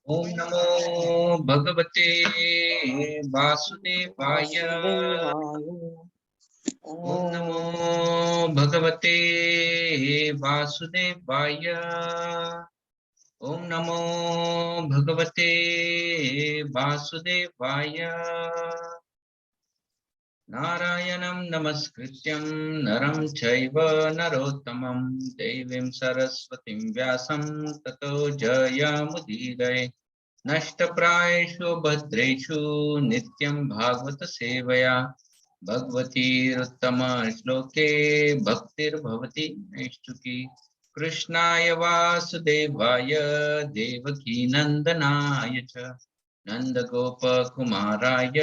ओम नमो भगवते वासुदेवाय। वासुदेवाय। ओम नमो ओम भगवते वासुदेवाय। ओम नमो भगवते वासुदेवाय। नारायणं नमस्कृत्यं नरं चैव नरोत्तमं देवीं सरस्वतीं व्यासं ततो जयमुदीरये। नष्टप्रायेषु भद्रेषु नित्यं भागवत सेवया भगवतीरुत्तमश्लोके भक्तिर्भवति नैष्ठुकी। कृष्णाय वासुदेवाय देवकीनन्दनाय च नन्दगोपकुमाराय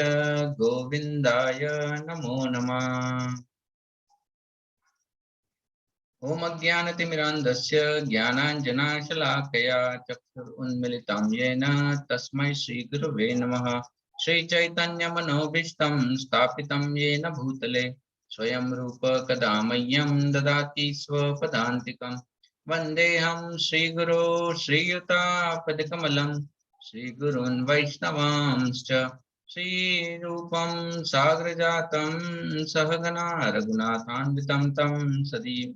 गोविन्दाय नमो नमः। ॐ अज्ञानतिमिरान्धस्य ज्ञानाञ्जनाशलाकया चक्षुरुन्मिलितं येन तस्मै श्रीगुरवे नमः। श्रीचैतन्यमनोभीष्टं स्थापितं येन भूतले स्वयं रूप कदा मह्यं ददाति स्वपदान्तिकं। वन्देऽहं श्रीगुरो श्रीयुतापदकमलं श्रीगुरून् वैष्णवांश्च श्रीरूपं साग्रजातं सहगना रघुनाथान्वितं तं सजीवं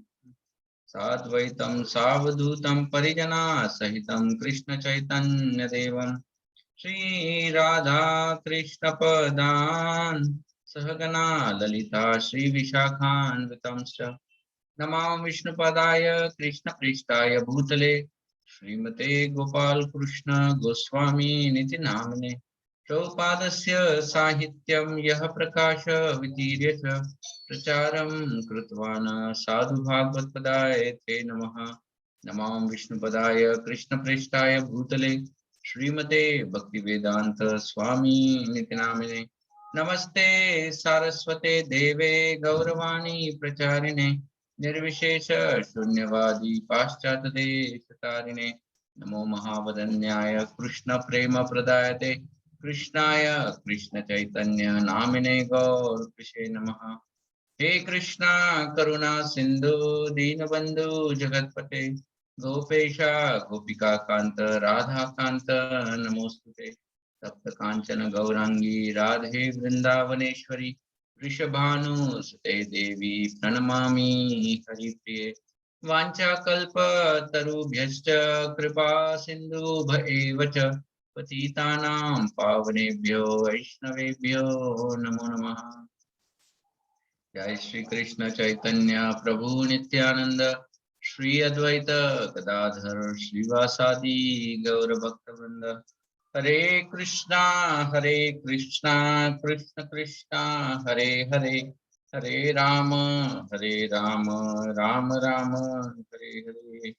साद्वैतं सावधूतं परिजना सहितं कृष्ण चैतन्य देवं श्रीराधा कृष्णपदान् सहगना ललिता श्रीविशाखान्वितंश्च नमामि विष्णुपदाय कृष्णपृष्ठाय भूतले श्रीमते गोपाल कृष्ण गोस्वामी निति नामिने। प्रभुपादस्य साहित्यं यः प्रकाश वितीर्य च प्रचारं कृतवान् साधु भागवत्पदाय ते नमः। नमामि विष्णुपदाय कृष्णपृष्ठाय भूतले श्रीमते भक्तिवेदांत स्वामी निति नामिने। नमस्ते सारस्वते देवे गौरवाणी प्रचारिणे निर्विशेष शून्यवादी पाश्चात्यदेशतारिणे नमो महावदन्याय कृष्ण प्रेम प्रदायते कृष्णाय कृष्ण चैतन्य नामिने गौरकृषे नमः। हे कृष्णा करुणा सिंधु दीनबंधु जगतपते गोपेशा गोपिका कांत राधा कांत नमोस्तुते। सप्त कांचन गौरांगी राधे वृंदावनेश्वरी वृषभानुसुते देवी प्रणमामि हरिप्रिये। वाञ्छाकल्पतरुभ्यश्च कृपा सिन्धुभ एव च पतितानां पावनेभ्यो वैष्णवेभ्यो नमो नमः। जय श्री कृष्ण चैतन्य प्रभु नित्यानंद श्री अद्वैत गदाधर श्रीवासादि गौर भक्तवृंद। हरे कृष्णा कृष्ण कृष्णा हरे हरे हरे राम राम राम हरे हरे।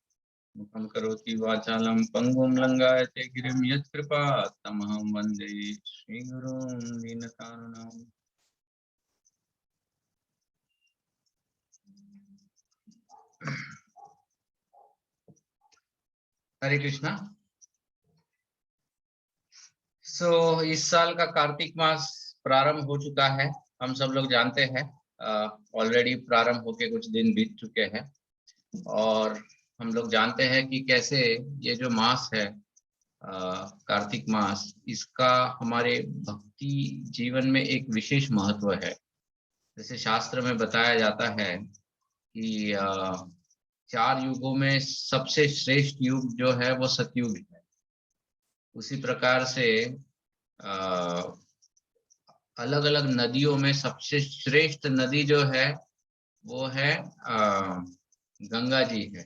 मुखं करोति वाचालं पंगुं लंघयते गिरिं यत्कृपा तमहं वन्दे श्रीगुरुं दीनतारिणम्। हरे कृष्णा। इस साल का कार्तिक मास प्रारंभ हो चुका है। हम सब लोग जानते हैं, ऑलरेडी प्रारंभ होके कुछ दिन बीत चुके हैं और हम लोग जानते हैं कि कैसे ये जो मास है कार्तिक मास, इसका हमारे भक्ति जीवन में एक विशेष महत्व है। जैसे शास्त्र में बताया जाता है कि 4 युगों में सबसे श्रेष्ठ युग जो है वो सतयुग है। उसी प्रकार से अलग अलग नदियों में सबसे श्रेष्ठ नदी जो है वो है गंगा जी है।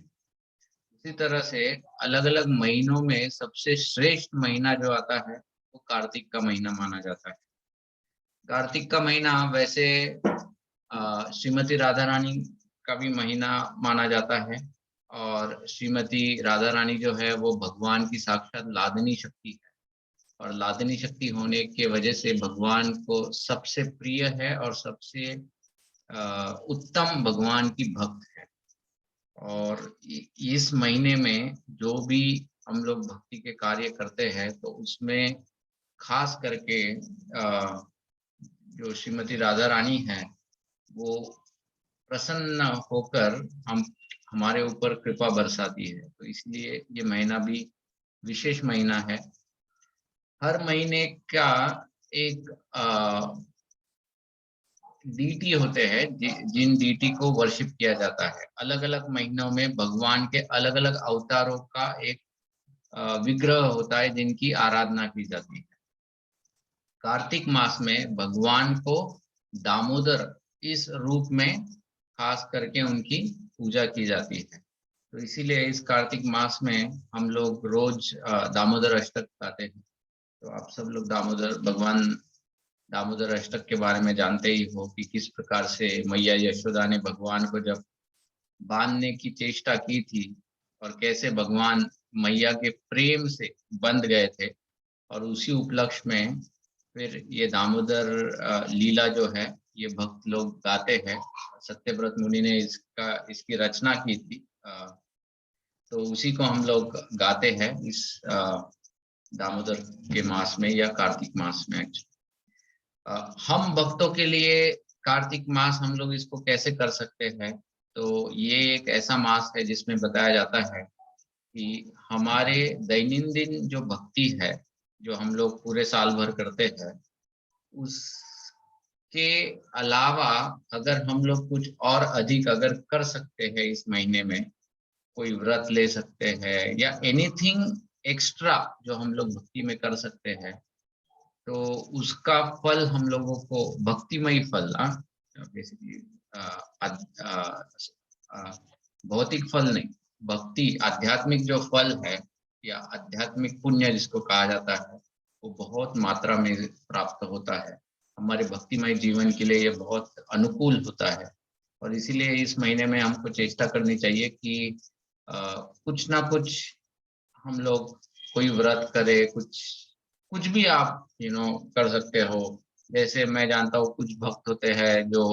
उसी तरह से अलग अलग महीनों में सबसे श्रेष्ठ महीना जो आता है वो कार्तिक का महीना माना जाता है। कार्तिक का महीना वैसे श्रीमती राधा रानी का भी महीना माना जाता है और श्रीमती राधा रानी जो है वो भगवान की साक्षात लादनी शक्ति है और लादनी शक्ति होने के वजह से भगवान को सबसे प्रिय है और सबसे उत्तम भगवान की भक्त है। और इस महीने में जो भी हम लोग भक्ति के कार्य करते हैं तो उसमें खास करके जो श्रीमती राधा रानी है वो प्रसन्न होकर हमारे ऊपर कृपा बरसाती है। तो इसलिए ये महीना भी विशेष महीना है। हर महीने का एक डीटी होते हैं, जिन डीटी को वर्शिप किया जाता है। अलग अलग महीनों में भगवान के अलग अलग अवतारों का एक विग्रह होता है जिनकी आराधना की जाती है। कार्तिक मास में भगवान को दामोदर इस रूप में खास करके उनकी पूजा की जाती है। तो इसीलिए इस कार्तिक मास में हम लोग रोज दामोदर अष्टक गाते हैं। तो आप सब लोग भगवान दामोदर अष्टक के बारे में जानते ही हो कि किस प्रकार से मैया यशोदा ने भगवान को जब बांधने की चेष्टा की थी और कैसे भगवान मैया के प्रेम से बंध गए थे। और उसी उपलक्ष्य में फिर ये दामोदर लीला जो है ये भक्त लोग गाते हैं। सत्यव्रत मुनि ने इसकी रचना की थी। तो उसी को हम लोग गाते हैं इस दामोदर के मास में या कार्तिक मास में। हम भक्तों के लिए कार्तिक मास हम लोग इसको कैसे कर सकते हैं? तो ये एक ऐसा मास है जिसमें बताया जाता है कि हमारे दैनंदिन जो भक्ति है, जो हम लोग पूरे साल भर करते हैं, उसके अलावा अगर हम लोग कुछ और अधिक अगर कर सकते हैं इस महीने में, कोई व्रत ले सकते हैं या एनीथिंग एक्स्ट्रा जो हम लोग भक्ति में कर सकते हैं, तो उसका फल हम लोगों को भक्तिमय फल, बेसिकली भौतिक फल नहीं, भक्ति आध्यात्मिक जो फल है या आध्यात्मिक पुण्य जिसको कहा जाता है, वो बहुत मात्रा में प्राप्त होता है। हमारे भक्तिमय जीवन के लिए ये बहुत अनुकूल होता है। और इसीलिए इस महीने में हमको चेष्टा करनी चाहिए कि कुछ ना कुछ हम लोग कोई व्रत करे, कुछ भी आप कर सकते हो। जैसे मैं जानता हूँ कुछ भक्त होते हैं जो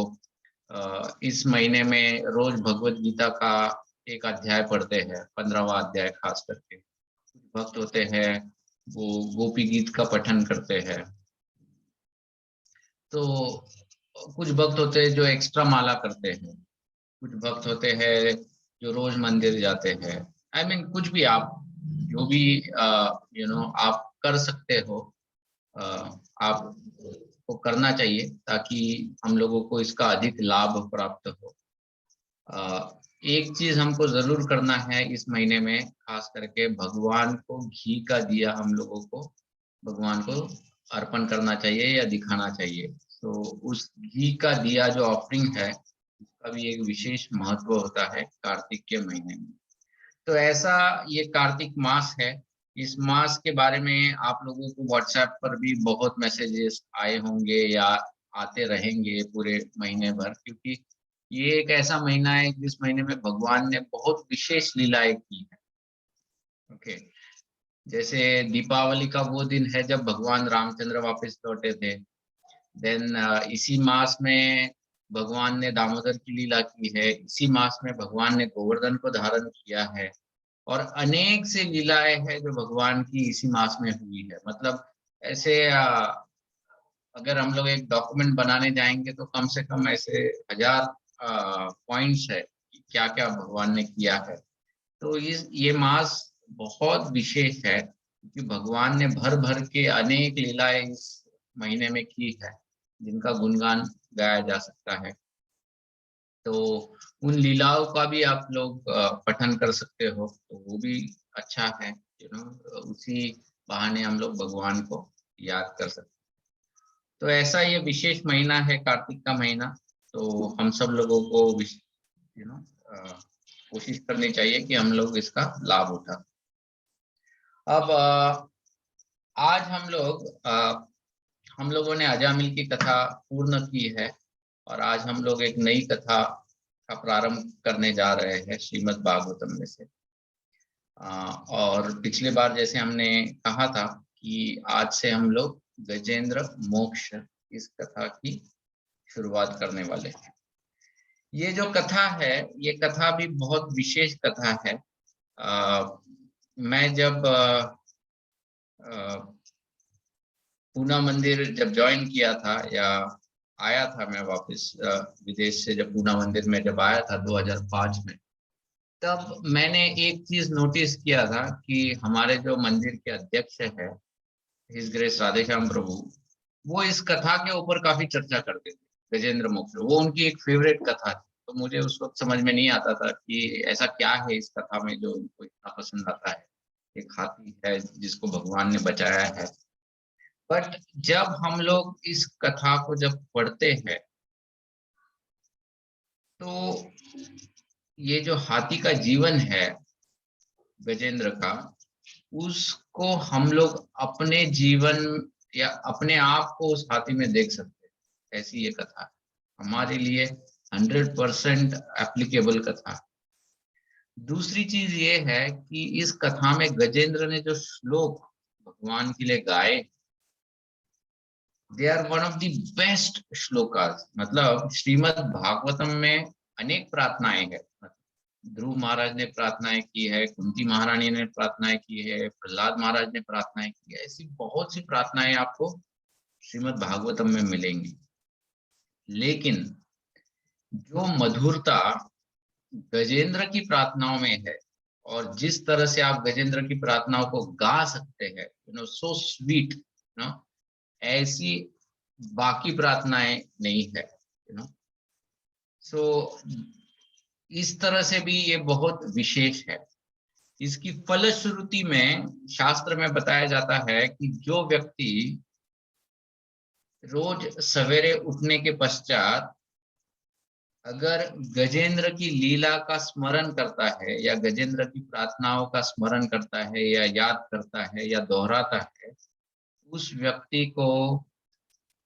इस महीने में रोज भगवत गीता का एक अध्याय पढ़ते हैं, 15वां अध्याय खास करके। कुछ भक्त होते हैं वो गोपी गीत का पठन करते हैं। तो कुछ भक्त होते हैं जो एक्स्ट्रा माला करते हैं। कुछ भक्त होते हैं जो रोज मंदिर जाते हैं। आई मीन कुछ भी आप जो भी आप कर सकते हो, आपको करना चाहिए ताकि हम लोगों को इसका अधिक लाभ प्राप्त हो। एक चीज हमको जरूर करना है इस महीने में, खास करके भगवान को घी का दिया हम लोगों को भगवान को अर्पण करना चाहिए या दिखाना चाहिए। तो उस घी का दिया जो ऑफरिंग है उसका भी एक विशेष महत्व होता है कार्तिक के महीने में। तो ऐसा ये कार्तिक मास है। इस मास के बारे में आप लोगों को व्हाट्सएप पर भी बहुत मैसेजेस आए होंगे या आते रहेंगे पूरे महीने भर, क्योंकि ये एक ऐसा महीना है जिस महीने में भगवान ने बहुत विशेष लीलाएं की है। ओके, जैसे दीपावली का वो दिन है जब भगवान रामचंद्र वापस लौटे थे। देन इसी मास में भगवान ने दामोदर की लीला की है। इसी मास में भगवान ने गोवर्धन को धारण किया है। और अनेक से लीलाएं हैं जो भगवान की इसी मास में हुई है। मतलब ऐसे अगर हम लोग एक डॉक्यूमेंट बनाने जाएंगे तो कम से कम ऐसे 1000 पॉइंट्स है कि क्या क्या भगवान ने किया है। तो ये मास बहुत विशेष है क्योंकि भगवान ने भर भर के अनेक लीलाएं इस महीने में की है जिनका गुणगान गाया जा सकता है। तो उन लीलाओं का भी आप लोग पठन कर सकते हो, तो वो भी अच्छा है। उसी बहाने हम लोग भगवान को याद कर सकते हैं। तो ऐसा ये विशेष महीना है कार्तिक का महीना। तो हम सब लोगों को कोशिश करनी चाहिए कि हम लोग इसका लाभ उठा। अब आज हम लोगों ने अजामिल की कथा पूर्ण की है और आज हम लोग एक नई कथा का प्रारंभ करने जा रहे हैं श्रीमद् भागवतम में से। और पिछले बार जैसे हमने कहा था कि आज से हम लोग गजेंद्र मोक्ष इस कथा की शुरुआत करने वाले हैं। ये जो कथा है ये कथा भी बहुत विशेष कथा है। मैं जब पूना मंदिर जब ज्वाइन किया था या आया था, मैं वापस विदेश से जब पूना मंदिर में जब आया था 2005 में, तब मैंने एक चीज नोटिस किया था कि हमारे जो मंदिर के अध्यक्ष है हिज ग्रेस राधेश्याम प्रभु, वो इस कथा के ऊपर काफी चर्चा करते थे, गजेंद्र मोक्ष। वो उनकी एक फेवरेट कथा थी। तो मुझे उस वक्त समझ में नहीं आता था कि ऐसा क्या है इस कथा में जो उनको इतना पसंद आता है। एक हाथी है जिसको भगवान ने बचाया है। बट जब हम लोग इस कथा को जब पढ़ते हैं तो ये जो हाथी का जीवन है गजेंद्र का, उसको हम लोग अपने जीवन या अपने आप को उस हाथी में देख सकते हैं। ऐसी ये कथा है हमारे लिए 100% एप्लीकेबल कथा है। दूसरी चीज ये है कि इस कथा में गजेंद्र ने जो श्लोक भगवान के लिए गाए, they are one of the best shlokas. मतलब श्रीमद् भागवतम में अनेक प्रार्थनाएं हैं। ध्रुव महाराज ने प्रार्थनाएं की है, कुंती महारानी ने प्रार्थनाएं की है, प्रहलाद महाराज ने प्रार्थनाएं की है। ऐसी बहुत सी प्रार्थनाएं आपको श्रीमद् भागवतम में मिलेंगी। लेकिन जो मधुरता गजेंद्र की प्रार्थनाओं में है और जिस तरह से आप गजेंद्र की प्रार्थनाओं को गा सकते हैं, सो स्वीट, ऐसी बाकी प्रार्थनाएं नहीं है। सो इस तरह से भी ये बहुत विशेष है। इसकी फलश्रुति में शास्त्र में बताया जाता है कि जो व्यक्ति रोज सवेरे उठने के पश्चात अगर गजेंद्र की लीला का स्मरण करता है या गजेंद्र की प्रार्थनाओं का स्मरण करता है या याद करता है या दोहराता है, उस व्यक्ति को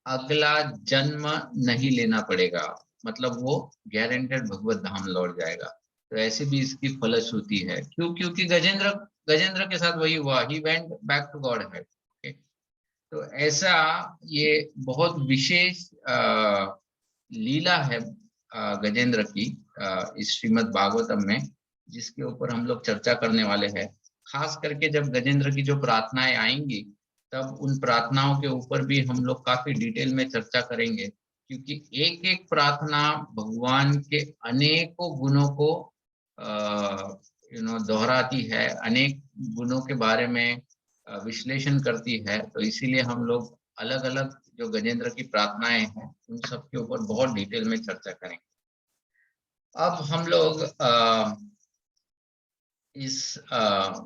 अगला जन्म नहीं लेना पड़ेगा। मतलब वो गारंटेड भगवत धाम लौट जाएगा। तो ऐसी भी इसकी फलश्रुति है। क्यों? क्योंकि गजेंद्र के साथ वही हुआ, he went back to God है। तो ऐसा ये बहुत विशेष लीला है गजेंद्र की इस श्रीमद् भागवतम में, जिसके ऊपर हम लोग चर्चा करने वाले हैं। खास करके जब गजेंद्र की जो प्रार्थनाएं आएंगी तब उन प्रार्थनाओं के ऊपर भी हम लोग काफी डिटेल में चर्चा करेंगे, क्योंकि एक एक प्रार्थना भगवान के अनेकों गुणों को दोहराती है, अनेक गुणों के बारे में विश्लेषण करती है। तो इसीलिए हम लोग अलग अलग जो गजेंद्र की प्रार्थनाएं हैं उन सब के ऊपर बहुत डिटेल में चर्चा करेंगे। अब हम लोग इस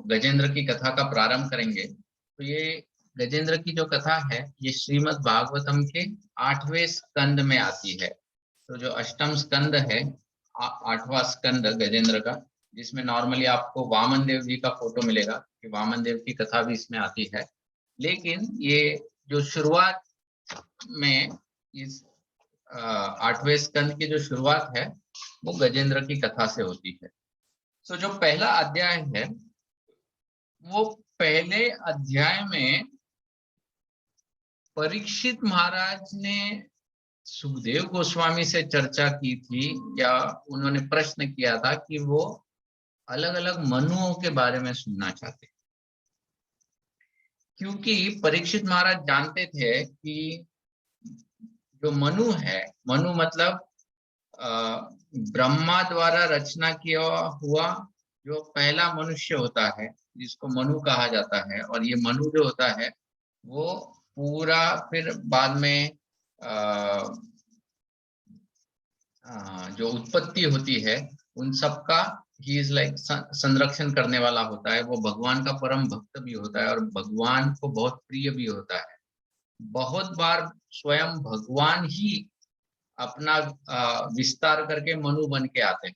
गजेंद्र की कथा का प्रारंभ करेंगे। तो ये गजेंद्र की जो कथा है ये श्रीमद् भागवतम के 8वें स्कंद में आती है। तो जो अष्टम स्कंद है, 8वां स्कंद गजेंद्र का, जिसमें नॉर्मली आपको वामन देव जी का फोटो मिलेगा कि वामन देव की कथा भी इसमें आती है। लेकिन ये जो शुरुआत में इस 8वें स्कंद की जो शुरुआत है वो गजेंद्र की कथा से होती है। तो जो पहला अध्याय है वो पहले अध्याय में परीक्षित महाराज ने सुखदेव गोस्वामी से चर्चा की थी, या उन्होंने प्रश्न किया था कि वो अलग अलग मनुओं के बारे में सुनना चाहते, क्योंकि परीक्षित महाराज जानते थे कि जो मनु है, मनु मतलब ब्रह्मा द्वारा रचना किया हुआ जो पहला मनुष्य होता है जिसको मनु कहा जाता है। और ये मनु जो होता है वो पूरा फिर बाद में जो उत्पत्ति होती है उन सबका ही इज लाइक संरक्षण करने वाला होता है। वो भगवान का परम भक्त भी होता है और भगवान को बहुत प्रिय भी होता है। बहुत बार स्वयं भगवान ही अपना विस्तार करके मनु बन के आते हैं।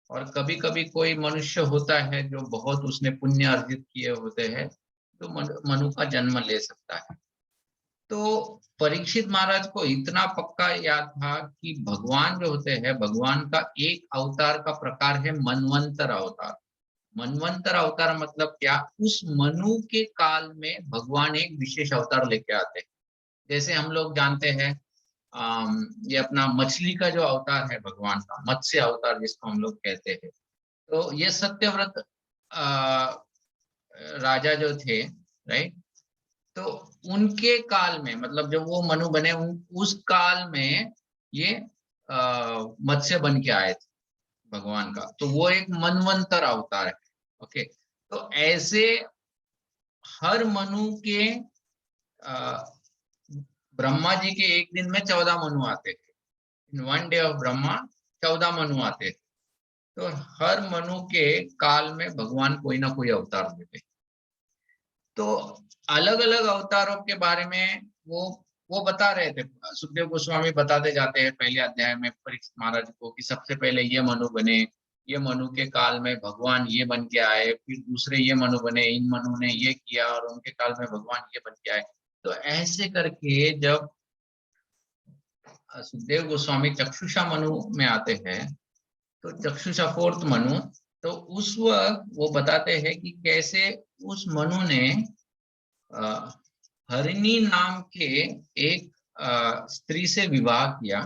और कभी कभी कोई मनुष्य होता है जो बहुत उसने पुण्य अर्जित किए होते हैं तो मनु का जन्म ले सकता है। तो परीक्षित महाराज को इतना पक्का याद था कि भगवान जो होते हैं, भगवान का एक अवतार का प्रकार है मनवंतर अवतार। मनवंतर अवतार मतलब क्या? उस मनु के काल में भगवान एक विशेष अवतार लेके आते हैं। जैसे हम लोग जानते हैं ये अपना मछली का जो अवतार है भगवान का, मत्स्य अवतार जिसको हम लोग कहते हैं। तो ये सत्यव्रत राजा जो थे, राइट, तो उनके काल में, मतलब जब वो मनु बने उस काल में ये मत्स्य बन के आए थे भगवान का। तो वो एक मनवंतर अवतार है। ओके, तो ऐसे हर मनु के ब्रह्मा जी के एक दिन में 14 मनु आते थे। In one day of Brahma 14 Manu आते थे। तो हर मनु के काल में भगवान कोई ना कोई अवतार देते। तो अलग अलग अवतारों के बारे में वो बता रहे थे। सुखदेव गोस्वामी बताते जाते हैं पहले अध्याय में परीक्षित महाराज को कि सबसे पहले ये मनु बने, ये मनु के काल में भगवान ये बन के आए, फिर दूसरे ये मनु बने, इन मनु ने ये किया और उनके काल में भगवान ये बन के आए। तो ऐसे करके जब सुखदेव गोस्वामी चक्षुषा मनु में आते हैं, तो चक्षुषा फोर्थ मनु, तो उस वक्त वो बताते हैं कि कैसे उस मनु ने हरिणी नाम के एक स्त्री से विवाह किया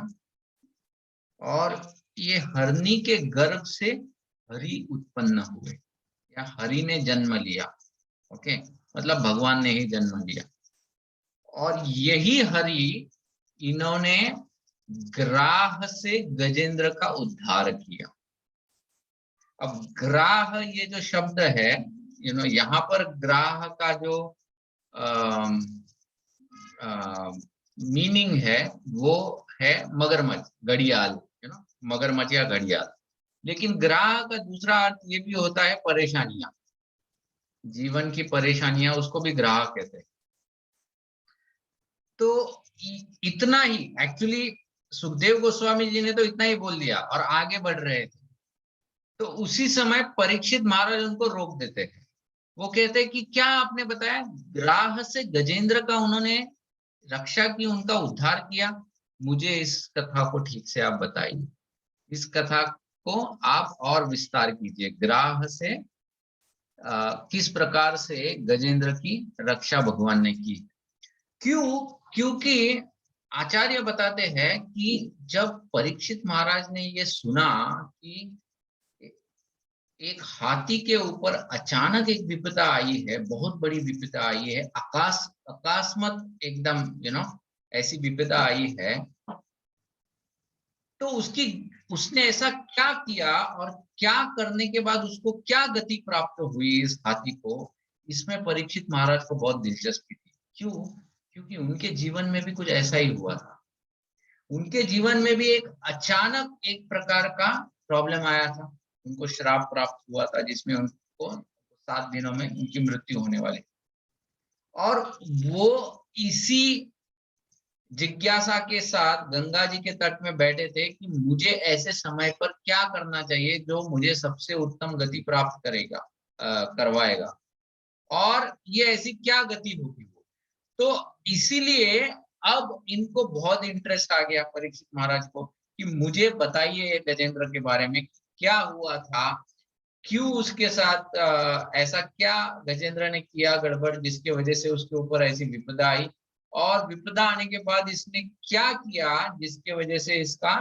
और ये हरिणी के गर्भ से हरि उत्पन्न हुए या हरि ने जन्म लिया। ओके, मतलब भगवान ने ही जन्म लिया। और यही हरि इन्होंने ग्राह से गजेंद्र का उद्धार किया। अब ग्राह ये जो शब्द है, यहाँ पर ग्राह का जो मीनिंग है वो है मगरमच्छ, घड़ियाल, मगरमच्छ या घड़ियाल। लेकिन ग्राह का दूसरा अर्थ ये भी होता है परेशानियां, जीवन की परेशानियां, उसको भी ग्राह कहते हैं। तो इतना ही एक्चुअली सुखदेव गोस्वामी जी ने तो इतना ही बोल दिया और आगे बढ़ रहे थे। तो उसी समय परीक्षित महाराज उनको रोक देते हैं। वो कहते हैं कि क्या आपने बताया ग्राह से गजेंद्र का उन्होंने रक्षा की, उनका उद्धार किया, मुझे इस कथा को ठीक से आप बताइए, इस कथा को आप और विस्तार कीजिए। ग्राह से किस प्रकार से गजेंद्र की रक्षा भगवान ने की। क्योंकि आचार्य बताते हैं कि जब परीक्षित महाराज ने ये सुना कि एक हाथी के ऊपर अचानक एक विपदा आई है, बहुत बड़ी विपदा आई है, अकस्मात एकदम ऐसी विपदा आई है, तो उसने ऐसा क्या किया और क्या करने के बाद उसको क्या गति प्राप्त हुई इस हाथी को, इसमें परीक्षित महाराज को बहुत दिलचस्पी थी। क्यों? क्योंकि उनके जीवन में भी कुछ ऐसा ही हुआ था। उनके जीवन में भी एक अचानक एक प्रकार का प्रॉब्लम आया था, उनको श्राप प्राप्त हुआ था जिसमें उनको 7 दिनों में उनकी मृत्यु होने वाली। और वो इसी जिज्ञासा के साथ गंगा जी के तट में बैठे थे कि मुझे ऐसे समय पर क्या करना चाहिए जो मुझे सबसे उत्तम गति प्राप्त करवाएगा, और ये ऐसी क्या गति होगी। तो इसीलिए अब इनको बहुत इंटरेस्ट आ गया परीक्षित महाराज को कि मुझे बताइए गजेंद्र के बारे में, क्या हुआ था, क्यों उसके साथ ऐसा क्या गजेंद्र ने किया गड़बड़ जिसकी वजह से उसके ऊपर ऐसी विपदा आई, और विपदा आने के बाद इसने क्या किया जिसके वजह से इसका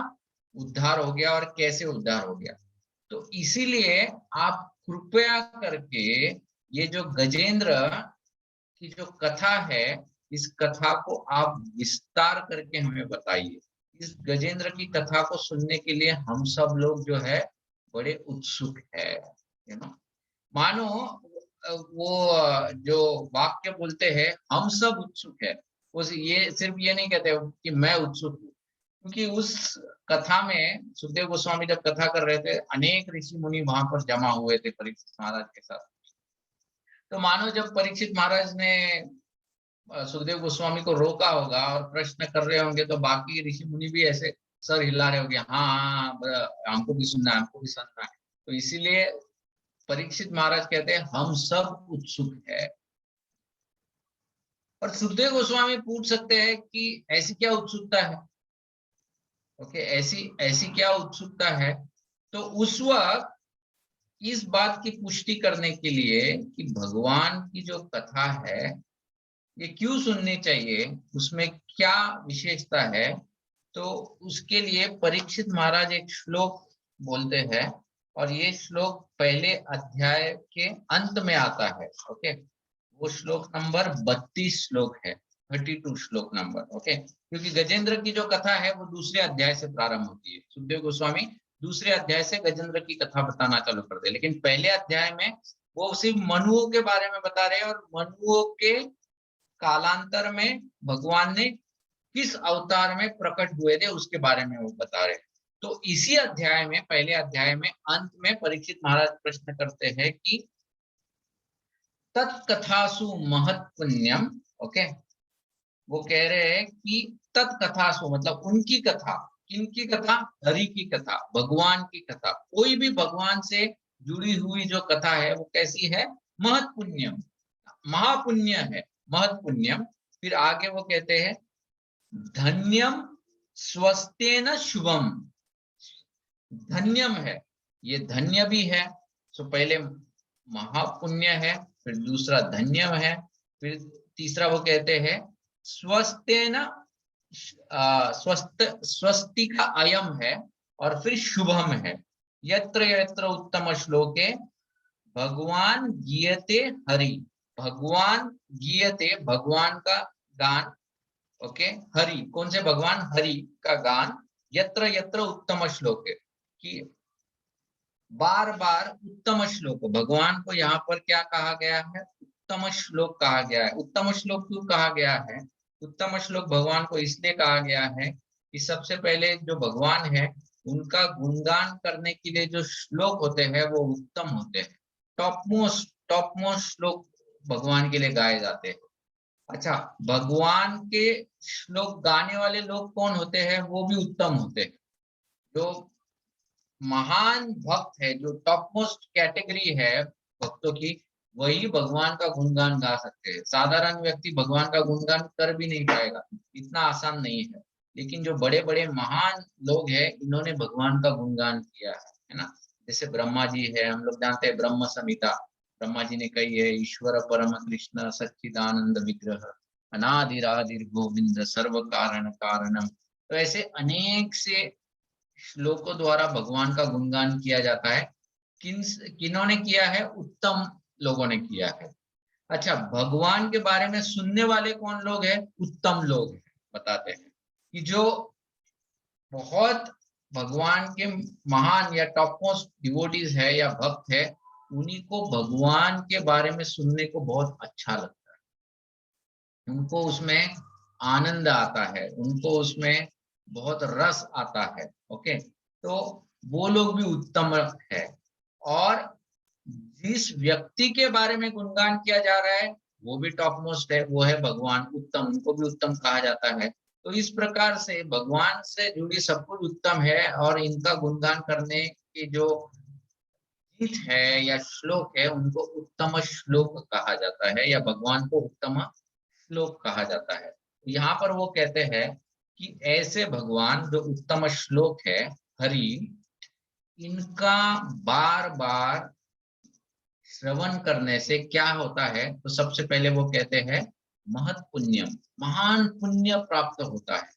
उद्धार हो गया और कैसे उद्धार हो गया। तो इसीलिए आप कृपया करके ये जो गजेंद्र की जो कथा है, इस कथा को आप विस्तार करके हमें बताइए। इस गजेंद्र की कथा को सुनने के लिए हम सब लोग जो है बड़े उत्सुक है। मानो वो जो वाक्य बोलते हैं हम सब उत्सुक है, वो ये सिर्फ ये नहीं कहते कि मैं उत्सुक हूँ, क्योंकि उस कथा में सुखदेव गोस्वामी जब कथा कर रहे थे, अनेक ऋषि मुनि वहां पर जमा हुए थे परीक्षित महाराज के साथ। तो मानो जब परीक्षित महाराज ने सुखदेव गोस्वामी को रोका होगा और प्रश्न कर रहे होंगे, तो बाकी ऋषि मुनि भी ऐसे सर हिला रहे होंगे, हाँ हमको भी सुनना है, हमको भी सुनना है। तो इसीलिए परीक्षित महाराज कहते हैं हम सब उत्सुक है। और सुखदेव गोस्वामी पूछ सकते हैं कि ऐसी क्या उत्सुकता है, ओके, ऐसी क्या उत्सुकता है। तो उस वक्त इस बात की पुष्टि करने के लिए कि भगवान की जो कथा है ये क्यों सुननी चाहिए, उसमें क्या विशेषता है, तो उसके लिए परीक्षित महाराज एक श्लोक बोलते हैं, और ये श्लोक पहले अध्याय के अंत में आता है। ओके, वो श्लोक नंबर 32 श्लोक है, 32 श्लोक नंबर। ओके, क्योंकि गजेंद्र की जो कथा है वो दूसरे अध्याय से प्रारंभ होती है। सुखदेव गोस्वामी दूसरे अध्याय से गजेंद्र की कथा बताना चालू करते हैं, लेकिन पहले अध्याय में वो सिर्फ मनुओं के बारे में बता रहे हैं और मनुओं के कालांतर में भगवान ने किस अवतार में प्रकट हुए थे उसके बारे में वो बता रहे हैं। तो इसी अध्याय में, पहले अध्याय में अंत में परीक्षित महाराज प्रश्न करते हैं कि तत्कथासु महत् पुण्यम, ओके, वो कह रहे हैं कि तत्कथासु मतलब उनकी कथा, किनकी कथा? हरि की कथा, भगवान की कथा। कोई भी भगवान से जुड़ी हुई जो कथा है वो कैसी है? महत् पुण्यम, महापुण्य है, महत् पुण्यम। फिर आगे वो कहते हैं धन्यम स्वस्तेन शुभम, धन्यम है, ये धन्य भी है। सो पहले महापुण्य है, फिर दूसरा धन्यम है, फिर तीसरा वो कहते हैं स्वस्तेन, स्वस्ति का अयम है, और फिर शुभम है। यत्र यत्र उत्तम श्लोके भगवान गीयते हरि, भगवान गीयते, भगवान का गान, ओके, हरि, कौन से भगवान? हरि का गान। यत्र यत्र उत्तम श्लोक, कि बार बार उत्तम श्लोक, भगवान को यहाँ पर क्या कहा गया है? उत्तम श्लोक कहा गया है। उत्तम श्लोक क्यों कहा गया है? उत्तम श्लोक भगवान को इसलिए कहा गया है कि सबसे पहले जो भगवान है उनका गुणगान करने के लिए जो श्लोक होते हैं वो उत्तम होते हैं। टॉप मोस्ट श्लोक भगवान के लिए गाए जाते हैं। अच्छा, भगवान के श्लोक गाने वाले लोग कौन होते हैं? वो भी उत्तम होते हैं। जो महान भक्त है, जो टॉप मोस्ट कैटेगरी है भक्तों की, वही भगवान का गुणगान गा सकते हैं। साधारण व्यक्ति भगवान का गुणगान कर भी नहीं पाएगा, इतना आसान नहीं है। लेकिन जो बड़े बड़े महान लोग हैं, इन्होंने भगवान का गुणगान किया है ना। जैसे ब्रह्मा जी है, हम लोग जानते हैं ब्रह्म संहिता, ब्रह्मा जी ने कही है ईश्वर परम कृष्ण सच्चिदानंद विग्रह अनादिरादिर गोविंद सर्व कारण कारणम। तो ऐसे अनेक से श्लोकों द्वारा भगवान का गुणगान किया जाता है। किन्होंने किया है? उत्तम लोगों ने किया है। अच्छा, भगवान के बारे में सुनने वाले कौन लोग हैं? उत्तम लोग हैं। बताते हैं कि जो बहुत भगवान के महान या टॉप मोस्ट डिवोटीज है या भक्त है, उन्हीं को भगवान के बारे में सुनने को बहुत अच्छा लगता है। उनको उसमें आनंद आता है, उनको उसमें बहुत रस आता है। ओके, तो वो लोग भी उत्तम है। और जिस व्यक्ति के बारे में गुणगान किया जा रहा है वो भी टॉप मोस्ट है, वो है भगवान, उत्तम, उनको भी उत्तम कहा जाता है। तो इस प्रकार से भगवान से जुड़ी सब कुछ उत्तम है, और इनका गुणगान करने की जो गीत है या श्लोक है उनको उत्तम श्लोक कहा जाता है, या भगवान को उत्तम श्लोक कहा जाता है। यहाँ पर वो कहते हैं कि ऐसे भगवान जो उत्तम श्लोक है हरि, इनका बार बार श्रवण करने से क्या होता है? तो सबसे पहले वो कहते हैं महत् पुण्यम, महान पुण्य प्राप्त होता है।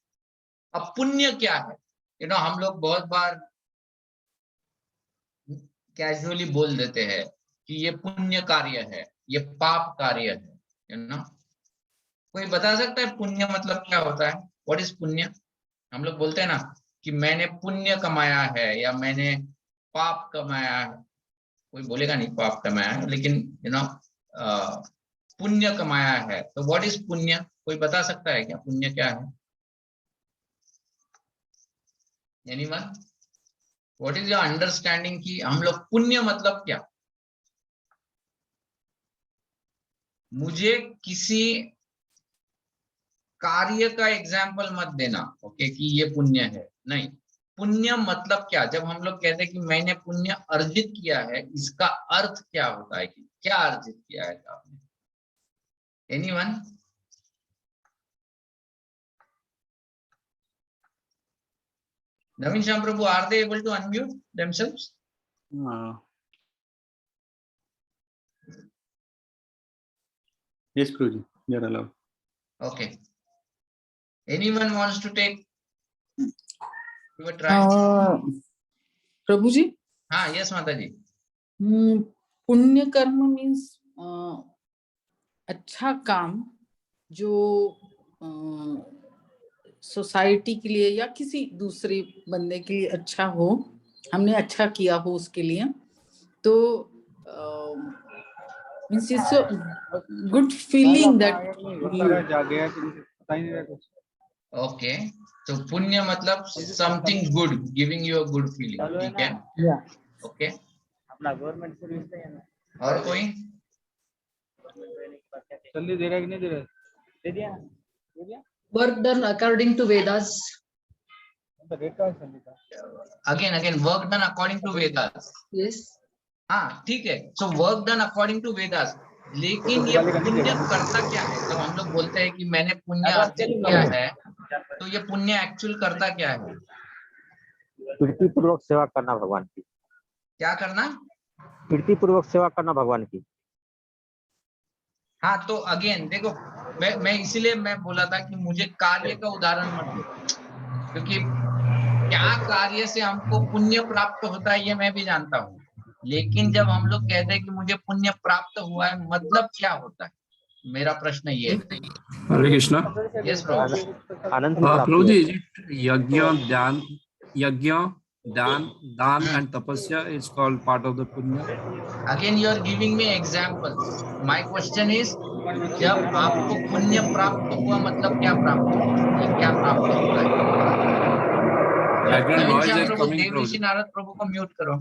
अब पुण्य क्या है? हम लोग बहुत बार कैजुअली बोल देते हैं कि ये पुण्य कार्य है, ये पाप कार्य है। कोई बता सकता है पुण्य मतलब क्या होता है? व्हाट इज पुण्य? हम लोग बोलते हैं ना कि मैंने पुण्य कमाया है या मैंने पाप कमाया है। कोई बोलेगा नहीं पाप कमाया है, लेकिन पुण्य कमाया है। तो व्हाट इज पुण्य? कोई बता सकता है क्या पुण्य क्या है? Anyone? What is your understanding कि हम लोग पुण्य मतलब क्या? मुझे किसी कार्य का एग्जाम्पल मत देना, ओके, कि ये पुण्य है, नहीं। पुण्य मतलब क्या? जब हम लोग कहते हैं कि मैंने पुण्य अर्जित किया है, इसका अर्थ क्या होता है? कि क्या अर्जित किया है आपने? Anyone? Navin Sham Prabhu, are they able to unmute themselves? Yes, Guruji, they are allowed. Okay. Anyone wants to take? Give a try. प्रभु जी? हाँ, yes माता जी. पुण्य कर्म मीन्स अच्छा काम जो सोसाइटी के लिए या किसी दूसरे बंदे के लिए अच्छा हो, हमने अच्छा किया हो उसके लिए, तो Means it's so good feeling that जा गया कि पता ही नहीं रहा कुछ। ओके, तो पुण्य मतलब something good, giving you a good feeling, ठीक है, yeah. ओके। अपना गवर्नमेंट सर्विस है ना, और कोई? जल्दी दे रहा है कि नहीं दे रहा है? दे दिया ना, दे दिया। Work done according to Vedas. तो रेट का है का। Again work done according to Vedas. Yes. हाँ ठीक है, so work done according to Vedas. लेकिन ये पुण्य करता क्या है? जब हम लोग बोलते हैं कि मैंने पुण्य अर्जित किया है, तो ये पुण्य एक्चुअल करता क्या है? प्रीति पूर्वक सेवा करना भगवान की। क्या करना? प्रीति पूर्वक सेवा करना भगवान की। हाँ, तो अगेन देखो, मैं इसीलिए मैं बोला था कि मुझे कार्य का उदाहरण मत दो, क्योंकि क्या कार्य से हमको पुण्य प्राप्त होता है ये मैं भी जानता हूँ, लेकिन जब हम लोग कहते हैं कि मुझे पुण्य प्राप्त हुआ है, मतलब क्या होता है? मेरा प्रश्न ये है। हरे कृष्णा। यस प्रभु। आनंद प्रभु जी, यज्ञ, दान and tapasya is called part of the punya? Again you are giving me examples. My question is, जब आपको पुण्य प्राप्त हुआ मतलब क्या प्राप्त हुआ? ये क्या प्राप्त होता है? Background Naveen noise Shyam is Prabhu, coming, Dev Rishi Prabhuji. Narad प्रभु को म्यूट करो।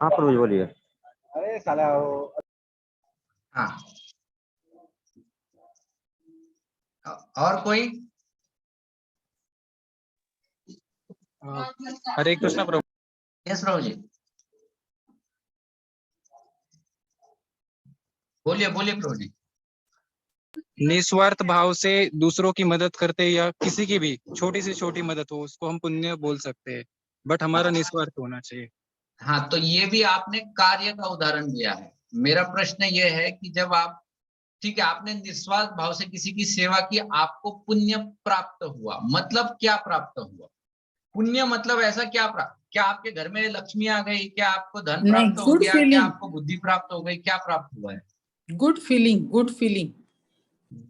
हाँ प्रभु जी बोलिए। अरे साला वो हाँ, और कोई? हरे कृष्णा प्रभु। यस प्रभु जी, बोलिए बोलिए प्रभु जी। निस्वार्थ भाव से दूसरों की मदद करते या किसी की भी छोटी से छोटी मदद हो, उसको हम पुण्य बोल सकते हैं, बट हमारा निस्वार्थ होना चाहिए। हाँ, तो ये भी आपने कार्य का उदाहरण दिया है। मेरा प्रश्न ये है कि जब आप, ठीक है, आपने निस्वार्थ भाव से किसी की सेवा की, आपको पुण्य प्राप्त हुआ, मतलब क्या प्राप्त हुआ? पुण्य मतलब ऐसा क्या प्राप्त? क्या आपके घर में लक्ष्मी आ गई? क्या आपको धन प्राप्त हो गया? क्या आपको बुद्धि प्राप्त हो गई? क्या प्राप्त हुआ है? Good feeling, good feeling,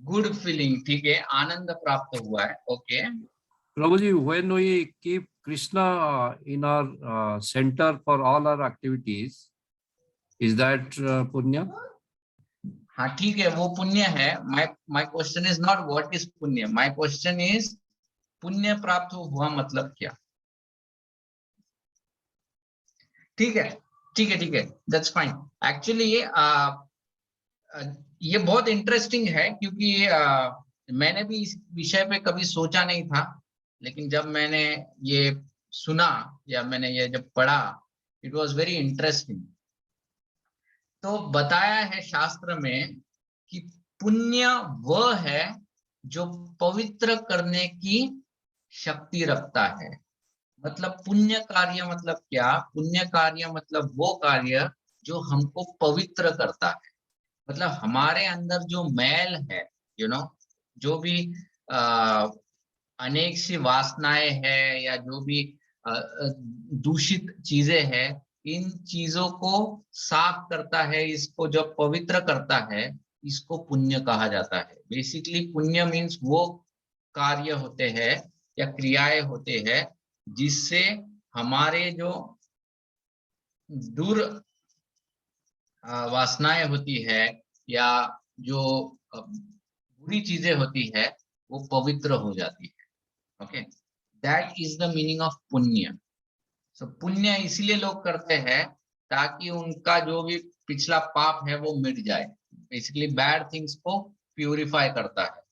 good feeling, ठीक है, आनंद प्राप्त हुआ है, okay. Prabhuji, when we keep Krishna in our center for all our activities, is that punya? हाँ ठीक है, वो पुण्य है। My question is not what is पुण्य, माय क्वेश्चन इज पुण्य प्राप्त हुआ मतलब क्या? ठीक है ठीक है ठीक है, दैट्स फाइन। एक्चुअली ये बहुत इंटरेस्टिंग है, क्योंकि मैंने भी इस विषय पे कभी सोचा नहीं था, लेकिन जब मैंने ये सुना या मैंने ये जब पढ़ा, इट वाज वेरी इंटरेस्टिंग। तो बताया है शास्त्र में कि पुण्य वह है जो पवित्र करने की शक्ति रखता है। मतलब पुण्य कार्य मतलब क्या? पुण्य कार्य मतलब वो कार्य जो हमको पवित्र करता है। मतलब हमारे अंदर जो मैल है, जो भी अनेक सी वासनाएं हैं या जो भी दूषित चीजें हैं, इन चीजों को साफ करता है, इसको जब पवित्र करता है, इसको पुण्य कहा जाता है। बेसिकली पुण्य मीन्स वो कार्य होते हैं या क्रियाएं होते हैं जिससे हमारे जो दूर वासनाएं होती है या जो बुरी चीजें होती है वो पवित्र हो जाती है। Okay, that is the meaning of पुण्य। सो पुण्य इसलिए लोग करते हैं ताकि उनका जो भी पिछला पाप है वो मिट जाए। बेसिकली बैड थिंग्स को प्यूरिफाई करता है,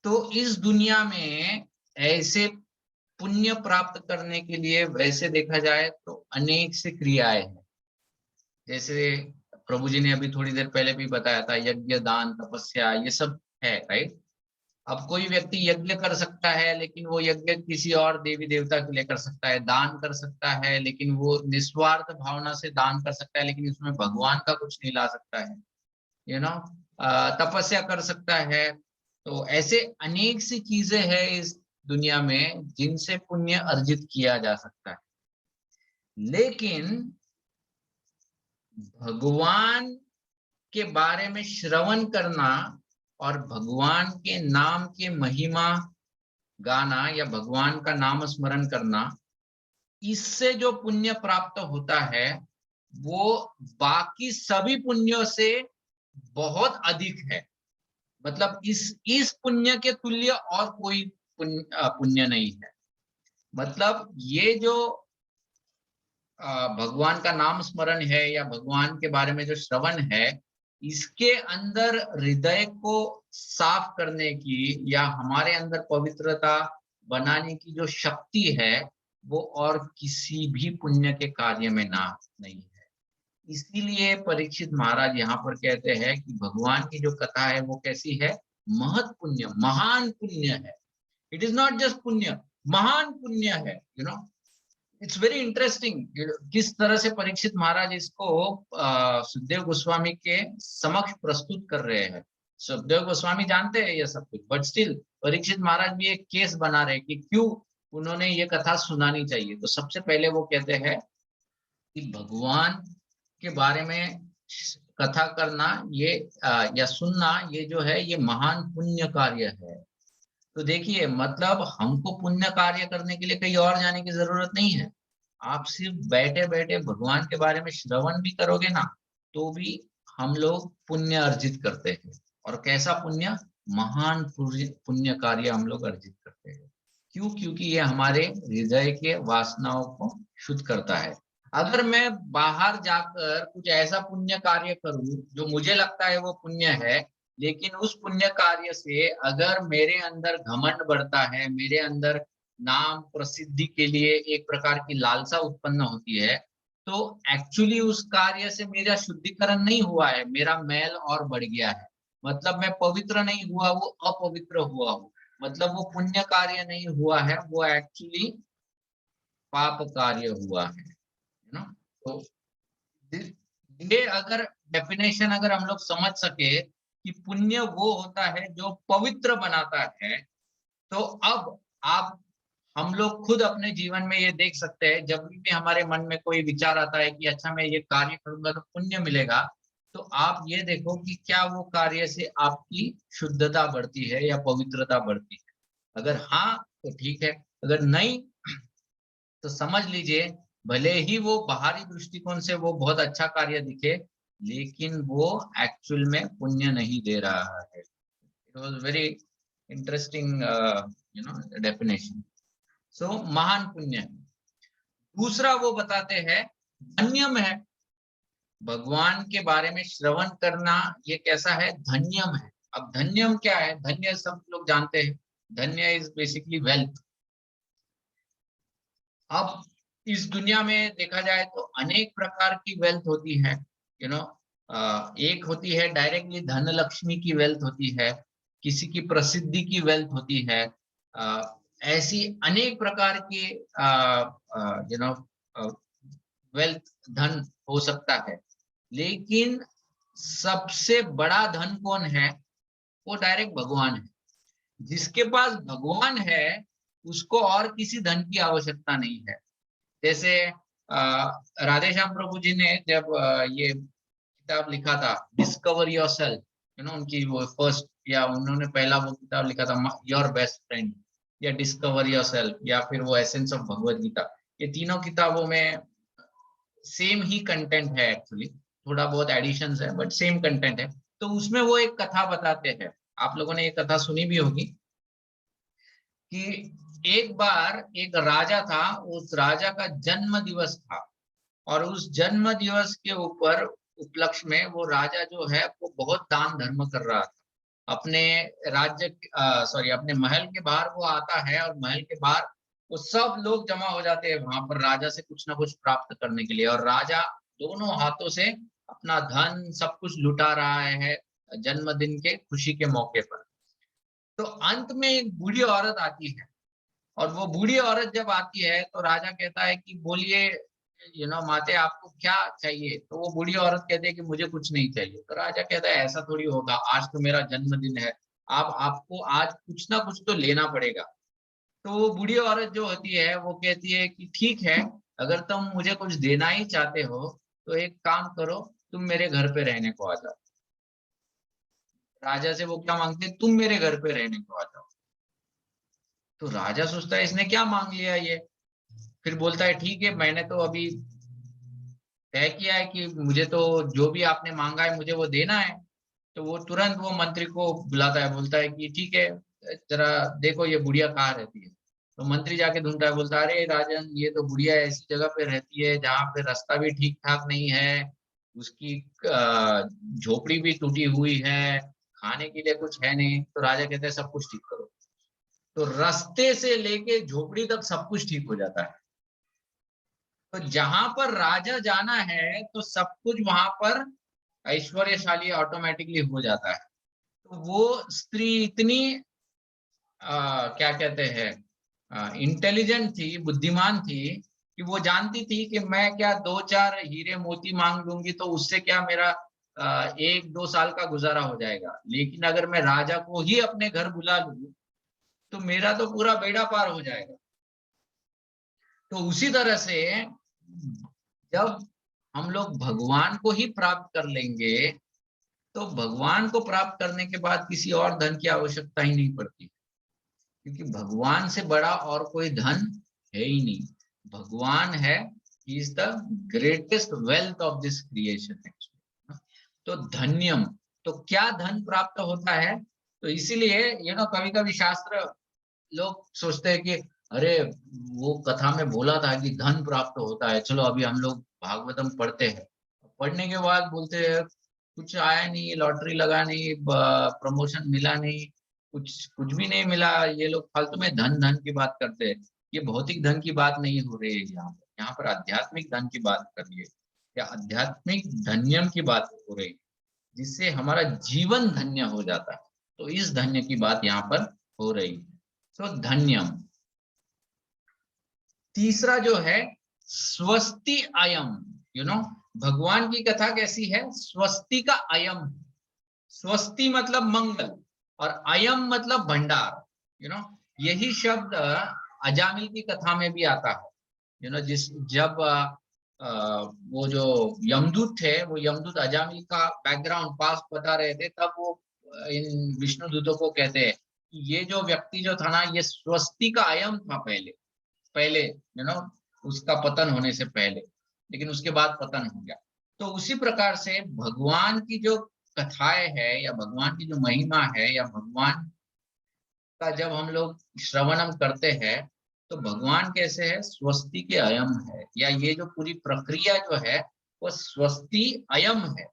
तो इस दुनिया में ऐसे पुण्य प्राप्त करने के लिए वैसे देखा जाए तो अनेक से क्रियाएं हैं। जैसे प्रभु जी ने अभी थोड़ी देर पहले भी बताया था, यज्ञ, दान, तपस्या, ये सब है, राइट। अब कोई व्यक्ति यज्ञ कर सकता है, लेकिन वो यज्ञ किसी और देवी देवता के लिए कर सकता है। दान कर सकता है, लेकिन वो निस्वार्थ भावना से दान कर सकता है, लेकिन उसमें भगवान का कुछ नहीं ला सकता है। तपस्या कर सकता है। तो ऐसे अनेक सी चीजें हैं इस दुनिया में जिनसे पुण्य अर्जित किया जा सकता है। लेकिन भगवान के बारे में श्रवण करना और भगवान के नाम के महिमा गाना या भगवान का नाम स्मरण करना, इससे जो पुण्य प्राप्त होता है वो बाकी सभी पुण्यों से बहुत अधिक है। मतलब इस पुण्य के तुल्य और कोई पुण्य नहीं है। मतलब ये जो भगवान का नाम स्मरण है या भगवान के बारे में जो श्रवण है, इसके अंदर हृदय को साफ करने की या हमारे अंदर पवित्रता बनाने की जो शक्ति है, वो और किसी भी पुण्य के कार्य में नहीं है। इसीलिए परीक्षित महाराज यहाँ पर कहते हैं कि भगवान की जो कथा है वो कैसी है, महत पुण्य, महान पुण्य है। इट इज नॉट जस्ट पुण्य, महान पुण्य है। इट्स वेरी इंटरेस्टिंग किस तरह से परीक्षित महाराज इसको सुखदेव गोस्वामी के समक्ष प्रस्तुत कर रहे हैं। सुखदेव गोस्वामी जानते हैं ये सब कुछ, बट स्टिल परीक्षित महाराज भी एक केस बना रहे कि क्यों उन्होंने ये कथा सुनानी चाहिए। तो सबसे पहले वो कहते हैं कि भगवान के बारे में कथा करना ये या सुनना ये जो है ये महान पुण्य कार्य है। तो देखिए, मतलब हमको पुण्य कार्य करने के लिए कहीं और जाने की जरूरत नहीं है। आप सिर्फ बैठे बैठे भगवान के बारे में श्रवण भी करोगे ना, तो भी हम लोग पुण्य अर्जित करते हैं। और कैसा पुण्य, महान पुण्य कार्य हम लोग अर्जित करते हैं। क्यों? क्योंकि ये हमारे हृदय के वासनाओं को शुद्ध करता है। अगर मैं बाहर जाकर कुछ ऐसा पुण्य कार्य करूं जो मुझे लगता है वो पुण्य है, लेकिन उस पुण्य कार्य से अगर मेरे अंदर घमंड बढ़ता है, मेरे अंदर नाम प्रसिद्धि के लिए एक प्रकार की लालसा उत्पन्न होती है, तो एक्चुअली उस कार्य से मेरा शुद्धिकरण नहीं हुआ है, मेरा मैल और बढ़ गया है। मतलब मैं पवित्र नहीं हुआ, वो अपवित्र हुआ हूँ। मतलब वो पुण्य कार्य नहीं हुआ है, वो एक्चुअली पाप कार्य हुआ है ना। तो ये अगर डेफिनेशन अगर हम लोग समझ सके कि पुण्य वो होता है जो पवित्र बनाता है, तो अब आप हम लोग खुद अपने जीवन में ये देख सकते हैं, जब भी हमारे मन में कोई विचार आता है कि अच्छा मैं ये कार्य करूंगा तो पुण्य मिलेगा, तो आप ये देखो कि क्या वो कार्य से आपकी शुद्धता बढ़ती है या पवित्रता बढ़ती है। अगर हाँ तो ठीक है, अगर नहीं तो समझ लीजिए भले ही वो बाहरी दृष्टिकोण से वो बहुत अच्छा कार्य दिखे, लेकिन वो एक्चुअल में पुण्य नहीं दे रहा है। It was very interesting definition. So महान पुण्य। दूसरा वो बताते हैं धन्यम है। भगवान के बारे में श्रवण करना ये कैसा है, धन्यम है। अब धन्यम क्या है? धन्य सब लोग जानते हैं, धन्य इज बेसिकली वेल्थ। अब इस दुनिया में देखा जाए तो अनेक प्रकार की वेल्थ होती है। एक होती है डायरेक्टली धन लक्ष्मी की वेल्थ होती है, किसी की प्रसिद्धि की वेल्थ होती है। ऐसी अनेक प्रकार की वेल्थ धन हो सकता है, लेकिन सबसे बड़ा धन कौन है? वो डायरेक्ट भगवान है। जिसके पास भगवान है उसको और किसी धन की आवश्यकता नहीं है। जैसे राधेश्याम प्रभु जी ने जब ये किताब लिखा था डिस्कवर योरसेल्फ, उनकी वो फर्स्ट या उन्होंने पहला वो किताब लिखा था योर बेस्ट फ्रेंड या डिस्कवर योरसेल्फ या फिर वो एसेंस ऑफ भगवद गीता। ये तीनों किताबों में सेम ही कंटेंट है, एक्चुअली थोड़ा बहुत एडिशंस है बट सेम कंटेंट है। तो उसमें वो एक कथा बताते हैं, आप लोगों ने ये कथा सुनी भी होगी, कि एक बार एक राजा था, उस राजा का जन्म दिवस था और उस जन्म दिवस के ऊपर उपलक्ष्य में वो राजा जो है वो बहुत दान धर्म कर रहा था। अपने अपने महल के बाहर वो आता है और महल के बाहर वो सब लोग जमा हो जाते हैं वहां पर राजा से कुछ ना कुछ प्राप्त करने के लिए, और राजा दोनों हाथों से अपना धन सब कुछ लुटा रहा है जन्मदिन के खुशी के मौके पर। तो अंत में एक बूढ़ी औरत आती है, और वो बूढ़ी औरत जब आती है तो राजा कहता है कि बोलिए माते आपको क्या चाहिए? तो वो बूढ़ी औरत कहती है कि मुझे कुछ नहीं चाहिए। तो राजा कहता है ऐसा थोड़ी होगा, आज तो मेरा जन्मदिन है, आपको आज कुछ ना कुछ तो लेना पड़ेगा। तो वो बूढ़ी औरत जो होती है वो कहती है कि ठीक है, अगर तुम मुझे कुछ देना ही चाहते हो तो एक काम करो, तुम मेरे घर पे रहने को आ जाओ। राजा से वो क्या मांगते हैं? तुम मेरे घर पे रहने को आ जाओ। तो राजा सोचता है इसने क्या मांग लिया ये, फिर बोलता है ठीक है, मैंने तो अभी तय किया है कि मुझे तो जो भी आपने मांगा है मुझे वो देना है, तो वो तुरंत वो मंत्री को बुलाता है, बोलता है कि ठीक है जरा देखो ये बुढ़िया कहाँ रहती है। तो मंत्री जाके ढूंढता है, बोलता है अरे राजन ये तो बुढ़िया ऐसी जगह पे रहती है जहाँ पे रास्ता भी ठीक ठाक नहीं है, उसकी झोपड़ी भी टूटी हुई है, खाने के लिए कुछ है नहीं। तो राजा कहते हैं सब कुछ ठीक करो। तो रास्ते से लेके झोपड़ी तक सब कुछ ठीक हो जाता है। तो जहां पर राजा जाना है तो सब कुछ वहां पर ऐश्वर्यशाली ऑटोमेटिकली हो जाता है। तो वो स्त्री इतनी क्या कहते हैं इंटेलिजेंट थी, बुद्धिमान थी, कि वो जानती थी कि मैं क्या 2-4 हीरे मोती मांग लूंगी तो उससे क्या मेरा 1-2 साल का गुजारा हो जाएगा, लेकिन अगर मैं राजा को ही अपने घर बुला लूं तो मेरा तो पूरा बेड़ा पार हो जाएगा। तो उसी तरह से जब हम लोग भगवान को ही प्राप्त कर लेंगे तो भगवान को प्राप्त करने के बाद किसी और धन की आवश्यकता ही नहीं पड़ती, क्योंकि भगवान से बड़ा और कोई धन है ही नहीं। भगवान है, he is the greatest wealth of this creation. तो धन्यम, तो क्या धन प्राप्त होता है? तो इसीलिए कभी कभी शास्त्र लोग सोचते हैं कि अरे वो कथा में बोला था कि धन प्राप्त होता है, चलो अभी हम लोग भागवतम पढ़ते हैं। पढ़ने के बाद बोलते हैं कुछ आया नहीं, लॉटरी लगा नहीं, प्रमोशन मिला नहीं, कुछ भी नहीं मिला। ये लोग फालतू में धन धन की बात करते हैं। ये भौतिक धन की बात नहीं हो रही है यहाँ पर आध्यात्मिक धन की बात कर रही है, या आध्यात्मिक धन्यम की बात हो रही है, जिससे हमारा जीवन धन्य हो जाता है। तो इस धन्य की बात यहाँ पर हो रही है। तो धन्यम। तीसरा जो है स्वस्ति अयम। भगवान की कथा कैसी है? स्वस्ति का अयम। स्वस्ति मतलब मंगल और अयम मतलब भंडार। यही शब्द अजामिल की कथा में भी आता है। जब वो जो यमदूत थे, वो यमदूत अजामिल का बैकग्राउंड पास्ट बता रहे थे, तब वो इन विष्णु दूतों को कहते हैं कि ये जो व्यक्ति जो था ना, ये स्वस्ति का अयम था पहले उसका पतन होने से पहले, लेकिन उसके बाद पतन हो गया। तो उसी प्रकार से भगवान की जो कथाएं है या भगवान की जो महिमा है या भगवान का जब हम लोग श्रवणम करते हैं तो भगवान कैसे है? स्वस्ति के अयम है, या ये जो पूरी प्रक्रिया जो है वो स्वस्ति अयम है,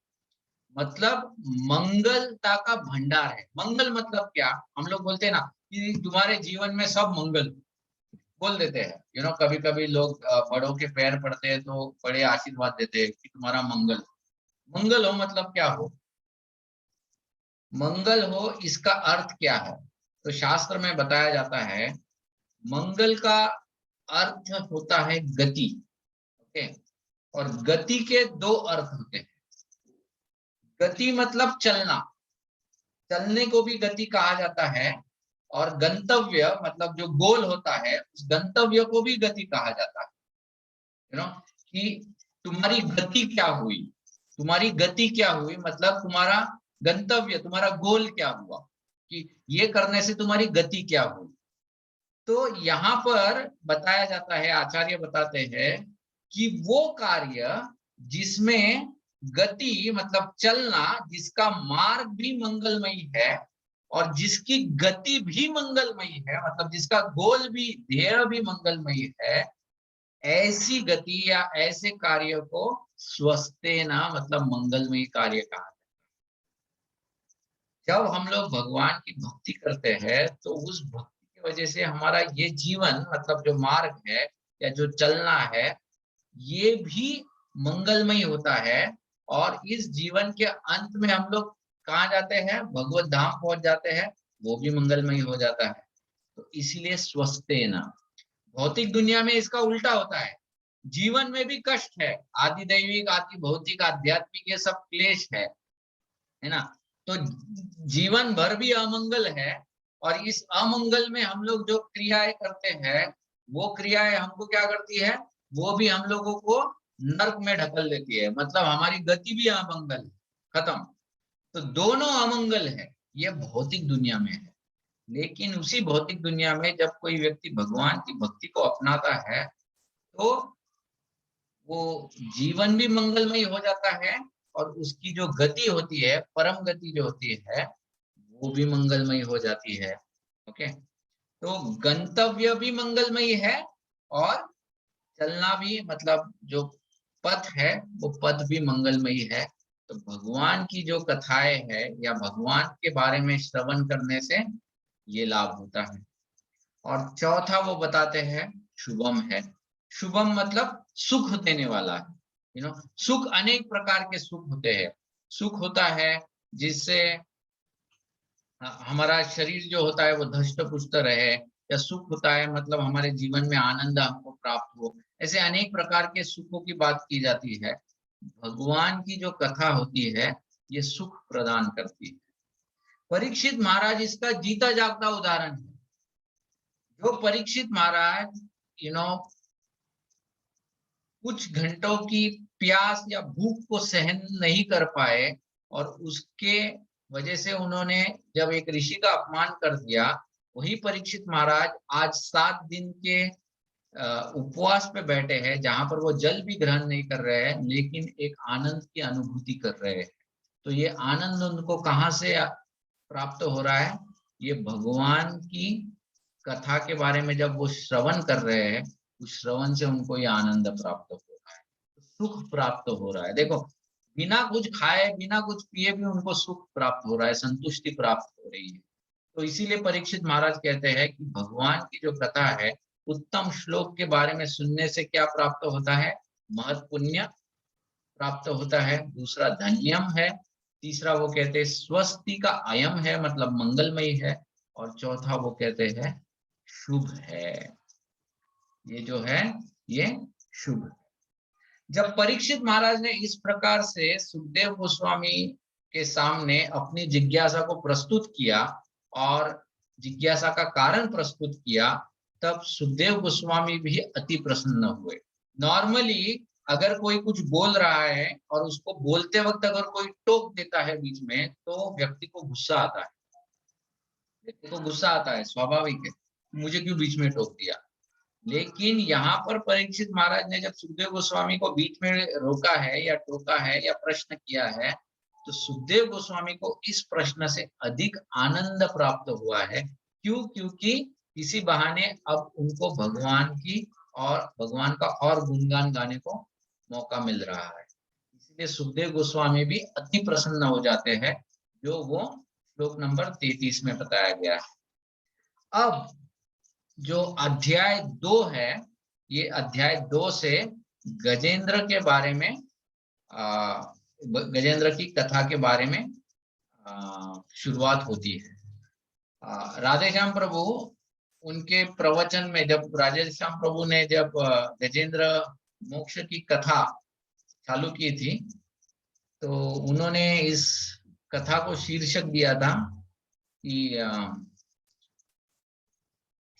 मतलब मंगलता का भंडार है। मंगल मतलब क्या? हम लोग बोलते हैं ना कि तुम्हारे जीवन में सब मंगल बोल देते हैं। कभी कभी लोग बड़ों के पैर पड़ते हैं तो बड़े आशीर्वाद देते हैं कि तुम्हारा मंगल हो। मतलब क्या हो? मंगल हो, इसका अर्थ क्या है? तो शास्त्र में बताया जाता है मंगल का अर्थ होता है गति। ओके, और गति के 2 अर्थ होते हैं। गति मतलब चलना, चलने को भी गति कहा जाता है, और गंतव्य मतलब जो गोल होता है उस गंतव्य को भी गति कहा जाता है। कि तुम्हारी गति क्या हुई, तुम्हारी गति क्या हुई मतलब तुम्हारा गंतव्य, तुम्हारा गोल क्या हुआ, कि ये करने से तुम्हारी गति क्या हुई। तो यहाँ पर बताया जाता है, आचार्य बताते हैं कि वो कार्य जिसमें गति मतलब चलना, जिसका मार्ग भी मंगलमयी है और जिसकी गति भी मंगलमयी है, मतलब जिसका गोल भी, ध्येय भी मंगलमयी है, ऐसी गति या ऐसे कार्य को स्वस्तेना मतलब मंगलमयी कार्य कहा जाता है। जब हम लोग भगवान की भक्ति करते हैं तो उस भक्ति की वजह से हमारा ये जीवन मतलब जो मार्ग है या जो चलना है ये भी मंगलमयी होता है, और इस जीवन के अंत में हम लोग कहाँ जाते हैं? भगवत धाम पहुंच जाते हैं, वो भी मंगलमयी हो जाता है। तो इसीलिए स्वस्तेना। भौतिक दुनिया में इसका उल्टा होता है, जीवन में भी कष्ट है, आदि दैविक आदि भौतिक आध्यात्मिक ये सब क्लेश है ना। तो जीवन भर भी अमंगल है, और इस अमंगल में हम लोग जो क्रियाएं करते हैं वो क्रियाएं हमको क्या करती है? वो भी हम लोगों को नर्क में ढकल देती है, मतलब हमारी गति भी अमंगल है, खत्म। तो दोनों अमंगल है, ये भौतिक दुनिया में है। लेकिन उसी भौतिक दुनिया में जब कोई व्यक्ति भगवान की भक्ति को अपनाता है तो वो जीवन भी मंगलमय हो जाता है और उसकी जो गति होती है, परम गति जो होती है, वो भी मंगलमय हो जाती है। ओके, तो गंतव्य भी मंगलमय है और चलना भी, मतलब जो पथ है वो पथ भी मंगलमयी है। तो भगवान की जो कथाएं है या भगवान के बारे में श्रवण करने से ये लाभ होता है। और चौथा वो बताते हैं शुभम है। शुभम मतलब सुख देने वाला है। सुख अनेक प्रकार के सुख होते हैं। सुख होता है जिससे हमारा शरीर जो होता है वो धष्ट पुष्ट रहे, या सुख होता है मतलब हमारे जीवन में आनंद हमको प्राप्त हो। ऐसे अनेक प्रकार के सुखों की बात की जाती है। भगवान की जो कथा होती है ये सुख प्रदान करती है। परीक्षित महाराज इसका जीता जागता उदाहरण है। जो परीक्षित महाराज कुछ घंटों की प्यास या भूख को सहन नहीं कर पाए और उसके वजह से उन्होंने जब एक ऋषि का अपमान कर दिया, वही परीक्षित महाराज आज 7 दिन के उपवास पे बैठे हैं, जहां पर वो जल भी ग्रहण नहीं कर रहे हैं, लेकिन एक आनंद की अनुभूति कर रहे हैं। तो ये आनंद उनको कहाँ से प्राप्त हो रहा है? ये भगवान की कथा के बारे में जब वो श्रवण कर रहे हैं, उस श्रवण से उनको ये आनंद प्राप्त हो रहा है, सुख प्राप्त हो रहा है। देखो, बिना कुछ खाए बिना कुछ पिए भी उनको सुख प्राप्त हो रहा है, संतुष्टि प्राप्त हो रही है। तो इसीलिए परीक्षित महाराज कहते हैं कि भगवान की जो कथा है, उत्तम श्लोक के बारे में सुनने से क्या प्राप्त होता है? महत् पुण्य प्राप्त होता है। दूसरा धन्यम है। तीसरा वो कहते हैं स्वस्ति का अयम है, मतलब मंगलमयी है। और चौथा वो कहते हैं शुभ है। ये जो है ये शुभ है। जब परीक्षित महाराज ने इस प्रकार से सुखदेव गोस्वामी के सामने अपनी जिज्ञासा को प्रस्तुत किया और जिज्ञासा का कारण प्रस्तुत किया, तब सुखदेव गोस्वामी भी अति प्रसन्न हुए। नॉर्मली अगर कोई कुछ बोल रहा है और उसको बोलते वक्त अगर कोई टोक देता है बीच में, तो व्यक्ति को गुस्सा आता है। व्यक्ति को गुस्सा आता है, स्वाभाविक है, मुझे क्यों बीच में टोक दिया। लेकिन यहाँ पर परीक्षित महाराज ने जब सुखदेव गोस्वामी को बीच में रोका है या टोका है या प्रश्न किया है, तो सुखदेव गोस्वामी को इस प्रश्न से अधिक आनंद प्राप्त हुआ है। क्यों? क्योंकि इसी बहाने अब उनको भगवान की और भगवान का और गुणगान गाने को मौका मिल रहा है। इसलिए सुखदेव गोस्वामी भी अति प्रसन्न हो जाते हैं, जो वो श्लोक नंबर 33 में बताया गया है। अब जो अध्याय 2 है, ये अध्याय 2 से गजेंद्र के बारे में, गजेंद्र की कथा के बारे में शुरुआत होती है। राधेश्याम प्रभु उनके प्रवचन में, जब राधेश्याम प्रभु ने जब गजेंद्र मोक्ष की कथा चालू की थी, तो उन्होंने इस कथा को शीर्षक दिया था कि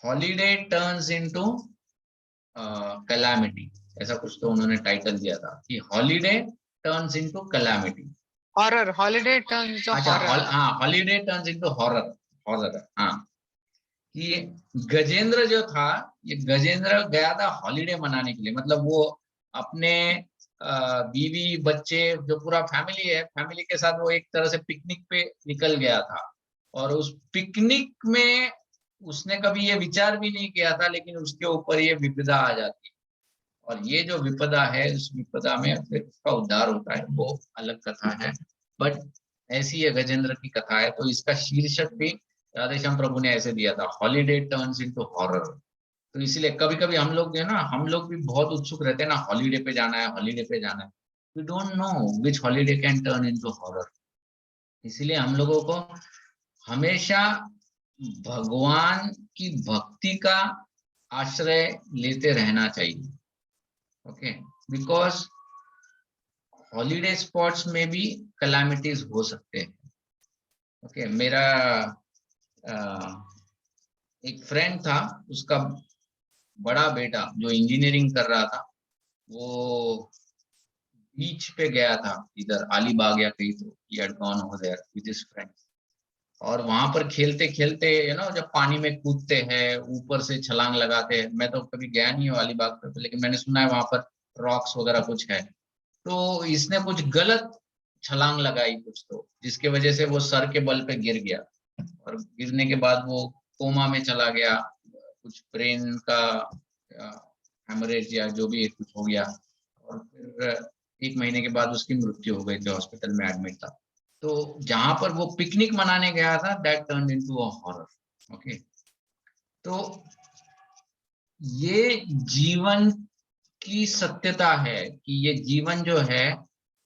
हॉलीडे टर्न्स इनटू कैलामिटी। ऐसा कुछ तो उन्होंने टाइटल दिया था कि holiday turns into calamity. Horror, holiday turns to horror. हाँ, holiday turns into horror. Horror, हाँ। कि गजेंद्र जो था, ये गजेंद्र गया था हॉलीडे मनाने के लिए। मतलब वो अपने बीवी बच्चे, जो पूरा फैमिली है, फैमिली के साथ वो एक तरह से पिकनिक पे निकल गया था। और उस पिकनिक में उसने कभी ये विचार भी नहीं किया था, लेकिन उसके ऊपर ये विपदा आ जाती है। और ये जो विपदा है, उस विपदा में फिर उसका उद्धार होता है, वो अलग कथा है। बट ऐसी ये गजेंद्र की कथा है। तो इसका शीर्षक भी राधेश्याम प्रभु ने ऐसे दिया था, हॉलीडे टर्न्स इनटू हॉरर। तो इसलिए कभी कभी हम लोग जो है ना, हम लोग भी बहुत उत्सुक रहते हैं ना, हॉलीडे पे जाना है, हॉलीडे पे जाना है। We don't know which holiday can turn into horror. इसलिए हम लोगों को हमेशा भगवान की भक्ति का आश्रय लेते रहना चाहिए। ओके, बिकॉज हॉलीडे स्पॉट्स में भी कैलामिटीज हो सकते हैं। ओके, मेरा एक फ्रेंड था, उसका बड़ा बेटा जो इंजीनियरिंग कर रहा था, वो बीच पे गया था, इधर अलीबाग या कहीं, तो he had gone over there with his friends। और वहां पर खेलते खेलते जब पानी में कूदते हैं, ऊपर से छलांग लगाते हैं। मैं तो कभी गया नहीं हूँ अलीबाग पे, लेकिन मैंने सुना है वहां पर रॉक्स वगैरह कुछ है, तो इसने कुछ गलत छलांग लगाई कुछ, तो जिसके वजह से वो सर के बल पे गिर गया और गिरने के बाद वो कोमा में चला गया, कुछ ब्रेन का हेमरेज या जो भी कुछ हो गया, और फिर 1 महीने के बाद उसकी मृत्यु हो गई थी, हॉस्पिटल में एडमिट था। तो जहां पर वो पिकनिक मनाने गया था, that turned into a horror. Okay, तो ये जीवन की सत्यता है कि ये जीवन जो है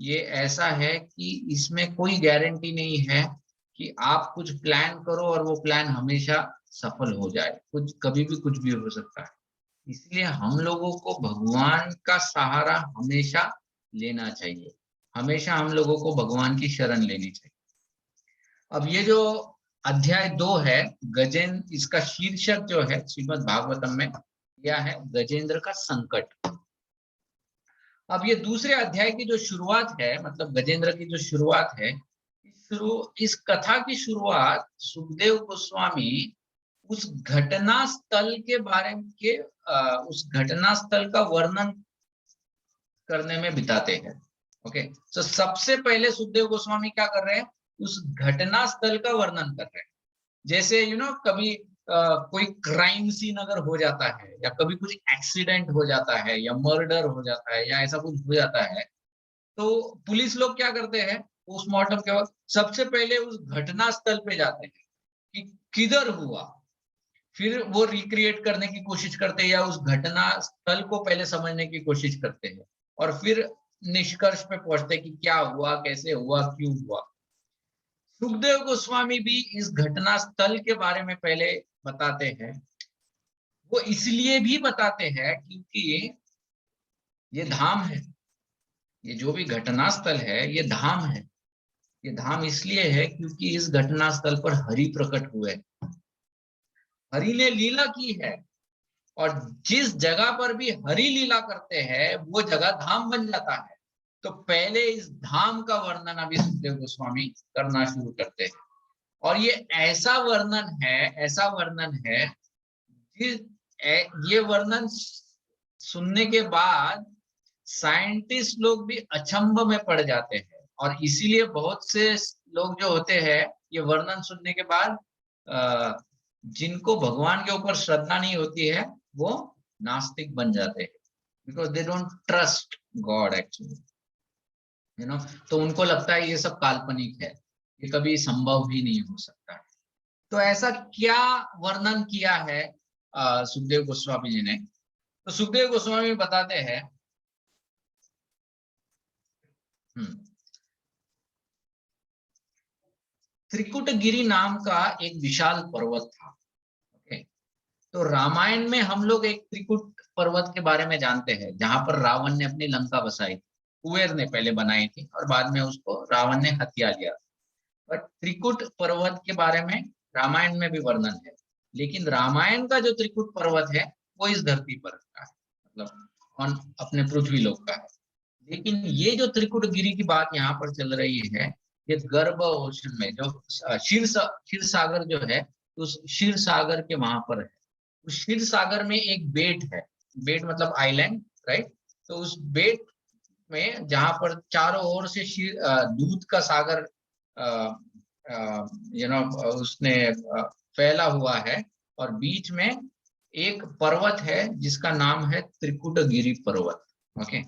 ये ऐसा है कि इसमें कोई गारंटी नहीं है कि आप कुछ प्लान करो और वो प्लान हमेशा सफल हो जाए, कुछ कभी भी कुछ भी हो सकता है। इसलिए हम लोगों को भगवान का सहारा हमेशा लेना चाहिए, हमेशा हम लोगों को भगवान की शरण लेनी चाहिए। अब ये जो अध्याय 2 है गजेंद्र, इसका शीर्षक जो है श्रीमद् भागवतम में क्या है, गजेंद्र का संकट। अब ये दूसरे अध्याय की जो शुरुआत है, मतलब गजेंद्र की जो शुरुआत है, इस कथा की शुरुआत सुखदेव गोस्वामी उस घटना स्थल के बारे में उस घटना स्थल का वर्णन करने में बिताते हैं। ओके, तो सबसे पहले सुखदेव गोस्वामी क्या कर रहे हैं, उस घटना स्थल का वर्णन कर रहे हैं। जैसे कभी कोई क्राइम सीन अगर हो जाता है या कभी कुछ एक्सीडेंट हो जाता है या मर्डर हो जाता है या ऐसा कुछ हो जाता है, तो पुलिस लोग क्या करते हैं, पोस्टमार्टम के वक्त सबसे पहले उस घटना स्थल पे जाते हैं कि किधर हुआ, फिर वो रिक्रिएट करने की कोशिश करते हैं या उस घटना स्थल को पहले समझने की कोशिश करते हैं और फिर निष्कर्ष पे पहुंचते हैं कि क्या हुआ, कैसे हुआ, क्यों हुआ। सुखदेव गोस्वामी भी इस घटना स्थल के बारे में पहले बताते हैं। वो इसलिए भी बताते हैं क्योंकि ये धाम है, ये जो भी घटना स्थल है ये धाम है। ये धाम इसलिए है क्योंकि इस घटना स्थल पर हरि प्रकट हुए, हरि ने लीला की है, और जिस जगह पर भी हरि लीला करते हैं वो जगह धाम बन जाता है। तो पहले इस धाम का वर्णन अभी सुखदेव गोस्वामी करना शुरू करते हैं, और ये ऐसा वर्णन है ये वर्णन सुनने के बाद साइंटिस्ट लोग भी अचंभ में पड़ जाते हैं, और इसीलिए बहुत से लोग जो होते हैं ये वर्णन सुनने के बाद जिनको भगवान के ऊपर श्रद्धा नहीं होती है वो नास्तिक बन जाते हैं, because they don't trust God actually, तो उनको लगता है ये सब काल्पनिक है, ये कभी संभव ही नहीं हो सकता है। तो ऐसा क्या वर्णन किया है सुखदेव गोस्वामी जी ने, तो सुखदेव गोस्वामी बताते हैं त्रिकुटगिरी नाम का एक विशाल पर्वत था। ओके, तो रामायण में हम लोग एक त्रिकुट पर्वत के बारे में जानते हैं जहां पर रावण ने अपनी लंका बसाई, कुबेर ने पहले बनाई थी और बाद में उसको रावण ने हत्या लिया। बट त्रिकुट पर्वत के बारे में रामायण में भी वर्णन है, लेकिन रामायण का जो त्रिकुट पर्वत है वो इस धरती पर का है, मतलब अपने पृथ्वी लोक का है। लेकिन ये जो त्रिकुटगिरी की बात यहाँ पर चल रही है, ये गर्भ ओशन में जो क्षीर सागर जो है, उस क्षीर सागर के वहां पर है। उस क्षीर सागर में एक बेट है, बेट मतलब आइलैंड, राइट। तो उस बेट में जहां पर चारों ओर से दूध का सागर उसने फैला हुआ है, और बीच में एक पर्वत है जिसका नाम है त्रिकुटगिरी पर्वत। ओके,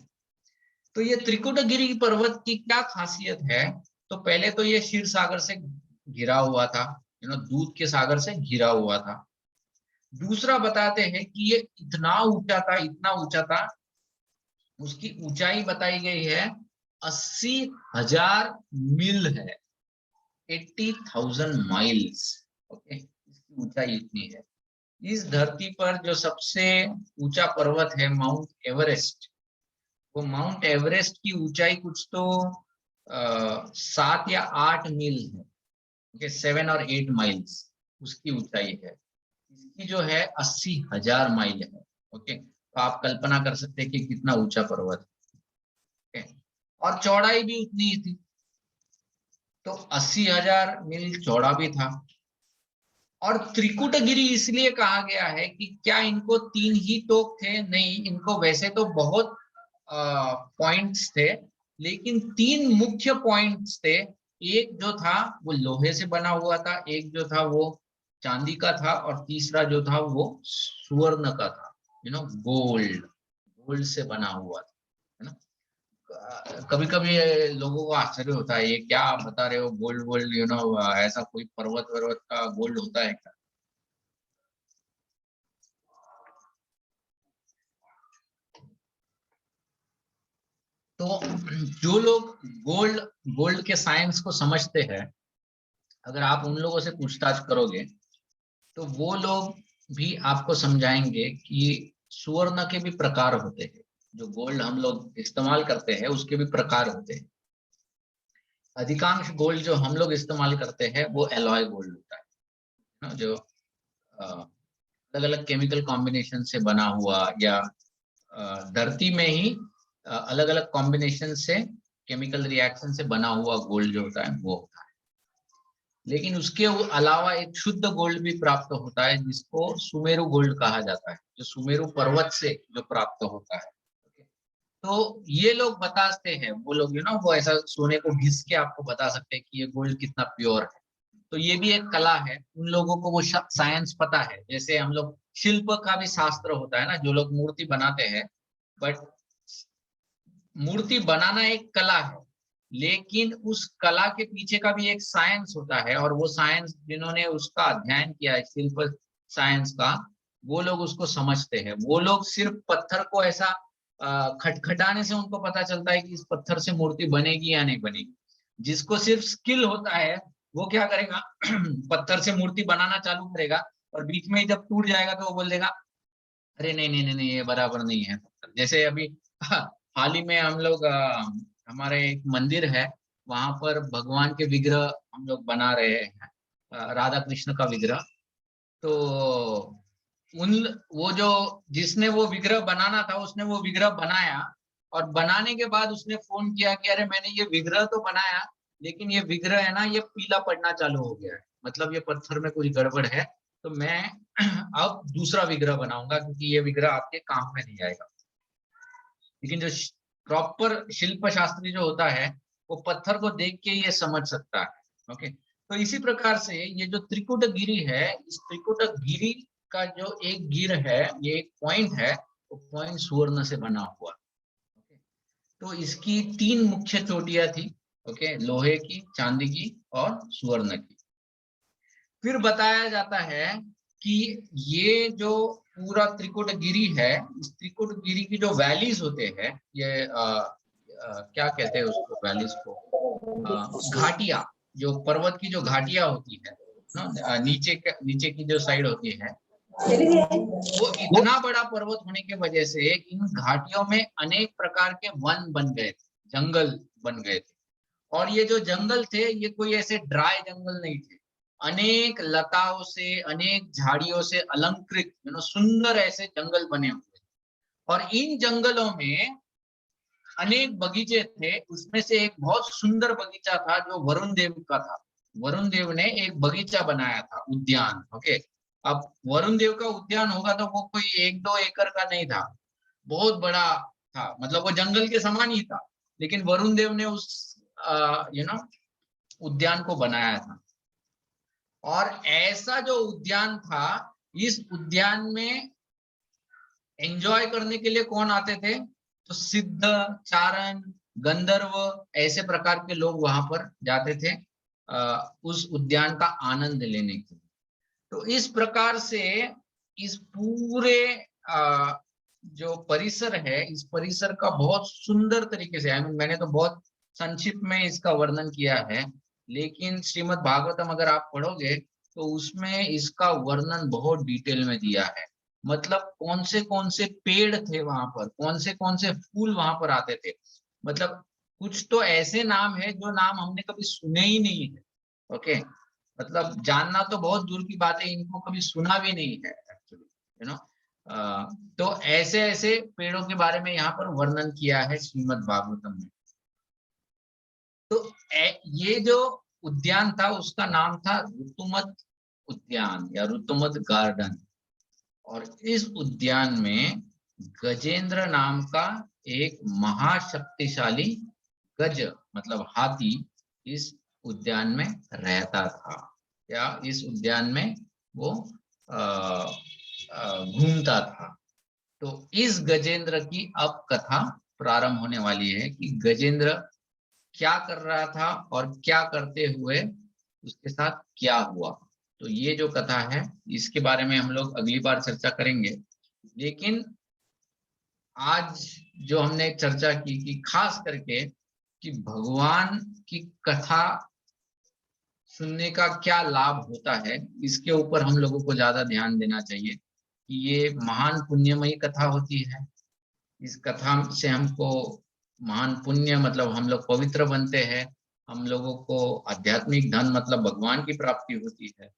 तो ये त्रिकुटगिरी पर्वत की क्या खासियत है, तो पहले तो ये क्षीर सागर से घिरा हुआ था, दूध के सागर से घिरा हुआ था। दूसरा बताते हैं कि ये इतना ऊंचा था, उसकी ऊंचाई बताई गई है 80,000 मील है, 80,000 माइल्स। ओके, इसकी ऊंचाई इतनी है। इस धरती पर जो सबसे ऊंचा पर्वत है माउंट एवरेस्ट, वो माउंट एवरेस्ट की ऊंचाई कुछ तो 7 या 8 मील है। ओके, 7 और 8 माइल्स उसकी ऊंचाई है। इसकी जो है 80,000 माइल है। ओके, तो आप कल्पना कर सकते हैं कि कितना ऊंचा पर्वत है। और चौड़ाई भी उतनी ही थी, तो 80,000 मील चौड़ा भी था। और त्रिकुटगिरी इसलिए कहा गया है कि क्या इनको 3 ही टोक थे? नहीं, इनको वैसे तो बहुत पॉइंट्स थे, लेकिन 3 मुख्य पॉइंट्स थे। एक जो था वो लोहे से बना हुआ था, एक जो था वो चांदी का था, और तीसरा जो था वो स्वर्ण का था, गोल्ड से बना हुआ था, है ना। कभी कभी लोगों को आश्चर्य होता है, ये क्या आप बता रहे हो, गोल्ड गोल्ड, ऐसा कोई पर्वत वर्वत का गोल्ड होता है क्या? तो जो लोग गोल्ड के साइंस को समझते हैं, अगर आप उन लोगों से पूछताछ करोगे तो वो लोग भी आपको समझाएंगे कि स्वर्ण के भी प्रकार होते हैं। जो गोल्ड हम लोग इस्तेमाल करते हैं उसके भी प्रकार होते हैं। अधिकांश गोल्ड जो हम लोग इस्तेमाल करते हैं वो एलॉय गोल्ड होता है, जो अलग अलग केमिकल कॉम्बिनेशन से बना हुआ, या धरती में ही अलग अलग कॉम्बिनेशन से केमिकल रिएक्शन से बना हुआ गोल्ड जो होता है वो होता है। लेकिन उसके अलावा एक शुद्ध गोल्ड भी प्राप्त होता है, जिसको सुमेरु गोल्ड कहा जाता है, जो सुमेरु पर्वत से जो प्राप्त होता है। तो ये लोग बताते हैं, वो लोग वो ऐसा सोने को घिस के आपको बता सकते हैं कि ये गोल्ड कितना प्योर है। तो ये भी एक कला है, उन लोगों को वो साइंस पता है। जैसे हम लोग शिल्प का भी शास्त्र होता है ना, जो लोग मूर्ति बनाते हैं, बट मूर्ति बनाना एक कला है, लेकिन उस कला के पीछे का भी एक साइंस होता है, और वो साइंस जिन्होंने उसका अध्ययन किया है, शिल्प साइंस का, वो लोग उसको समझते हैं। वो लोग सिर्फ पत्थर को ऐसा खटखटाने से उनको पता चलता है कि इस पत्थर से मूर्ति बनेगी या नहीं बनेगी। जिसको सिर्फ स्किल होता है वो क्या करेगा पत्थर से मूर्ति बनाना चालू करेगा, और बीच में जब टूट जाएगा तो वो बोल देगा अरे नहीं नहीं नहीं ये बराबर नहीं है पत्थर। जैसे अभी हाल ही में हम लोग हमारे एक मंदिर है, वहां पर भगवान के विग्रह हम लोग बना रहे हैं, राधा कृष्ण का विग्रह। तो वो जो जिसने वो विग्रह बनाना था उसने वो विग्रह बनाया, और बनाने के बाद उसने फोन किया कि अरे मैंने ये विग्रह तो बनाया, लेकिन ये विग्रह है ना ये पीला पड़ना चालू हो गया है, मतलब ये पत्थर में कुछ गड़बड़ है, तो मैं अब दूसरा विग्रह बनाऊंगा क्योंकि ये विग्रह आपके काम में नहीं आएगा। लेकिन जो प्रॉपर शिल्प शास्त्री जो होता है वो पत्थर को देख के ये समझ सकता है। ओके, तो इसी प्रकार से ये जो त्रिकुटगिरी है, इस त्रिकुटगिरी का जो एक गिर है, ये एक पॉइंट है, वो पॉइंट स्वर्ण से बना हुआ। ओके, तो इसकी 3 मुख्य चोटियां थी, ओके, लोहे की, चांदी की और स्वर्ण की। फिर बताया जाता है कि ये जो पूरा त्रिकुटगिरी है, इस त्रिकुटगिरी की जो वैलीज होते हैं, ये क्या कहते हैं उसको, वैलीज को घाटियां, जो पर्वत की जो घाटियां होती है ना, नीचे की जो साइड होती है, वो इतना बड़ा पर्वत होने की वजह से इन घाटियों में अनेक प्रकार के वन बन गए थे, जंगल बन गए थे। और ये जो जंगल थे ये कोई ऐसे ड्राई जंगल नहीं थे, अनेक लताओं से, अनेक झाड़ियों से अलंकृत सुंदर ऐसे जंगल बने हुए। और इन जंगलों में अनेक बगीचे थे, उसमें से एक बहुत सुंदर बगीचा था जो वरुण देव का था। वरुण देव ने एक बगीचा बनाया था, उद्यान। ओके, अब वरुण देव का उद्यान होगा तो वो कोई 1-2 एकड़ का नहीं था, बहुत बड़ा था, मतलब वो जंगल के समान ही था, लेकिन वरुण देव ने उस उद्यान को बनाया था। और ऐसा जो उद्यान था, इस उद्यान में एंजॉय करने के लिए कौन आते थे, तो सिद्ध, चारण, गंधर्व, ऐसे प्रकार के लोग वहां पर जाते थे उस उद्यान का आनंद लेने के लिए। तो इस प्रकार से इस पूरे जो परिसर है, इस परिसर का बहुत सुंदर तरीके से, मैंने तो बहुत संक्षिप्त में इसका वर्णन किया है, लेकिन श्रीमद् भागवतम अगर आप पढ़ोगे तो उसमें इसका वर्णन बहुत डिटेल में दिया है। मतलब कौन से पेड़ थे वहां पर, कौन से फूल वहां पर आते थे, मतलब कुछ तो ऐसे नाम है जो नाम हमने कभी सुने ही नहीं है। ओके, मतलब जानना तो बहुत दूर की बात है, इनको कभी सुना भी नहीं है एक्चुअली, तो ऐसे ऐसे पेड़ों के बारे में यहाँ पर वर्णन किया है श्रीमद् भागवतम में। तो ये जो उद्यान था उसका नाम था ऋतुमत उद्यान या ऋतुमत गार्डन। और इस उद्यान में गजेंद्र नाम का एक महाशक्तिशाली गज मतलब हाथी इस उद्यान में रहता था, या इस उद्यान में वो घूमता था। तो इस गजेंद्र की अब कथा प्रारंभ होने वाली है कि गजेंद्र क्या कर रहा था और क्या करते हुए उसके साथ क्या हुआ। तो ये जो कथा है इसके बारे में हम लोग अगली बार चर्चा करेंगे। लेकिन आज जो हमने चर्चा की कि खास करके कि भगवान की कथा सुनने का क्या लाभ होता है, इसके ऊपर हम लोगों को ज्यादा ध्यान देना चाहिए कि ये महान पुण्यमयी कथा होती है। इस कथा से हमको महान पुण्य मतलब हम लोग पवित्र बनते हैं, हम लोगों को आध्यात्मिक धन मतलब भगवान की प्राप्ति होती है,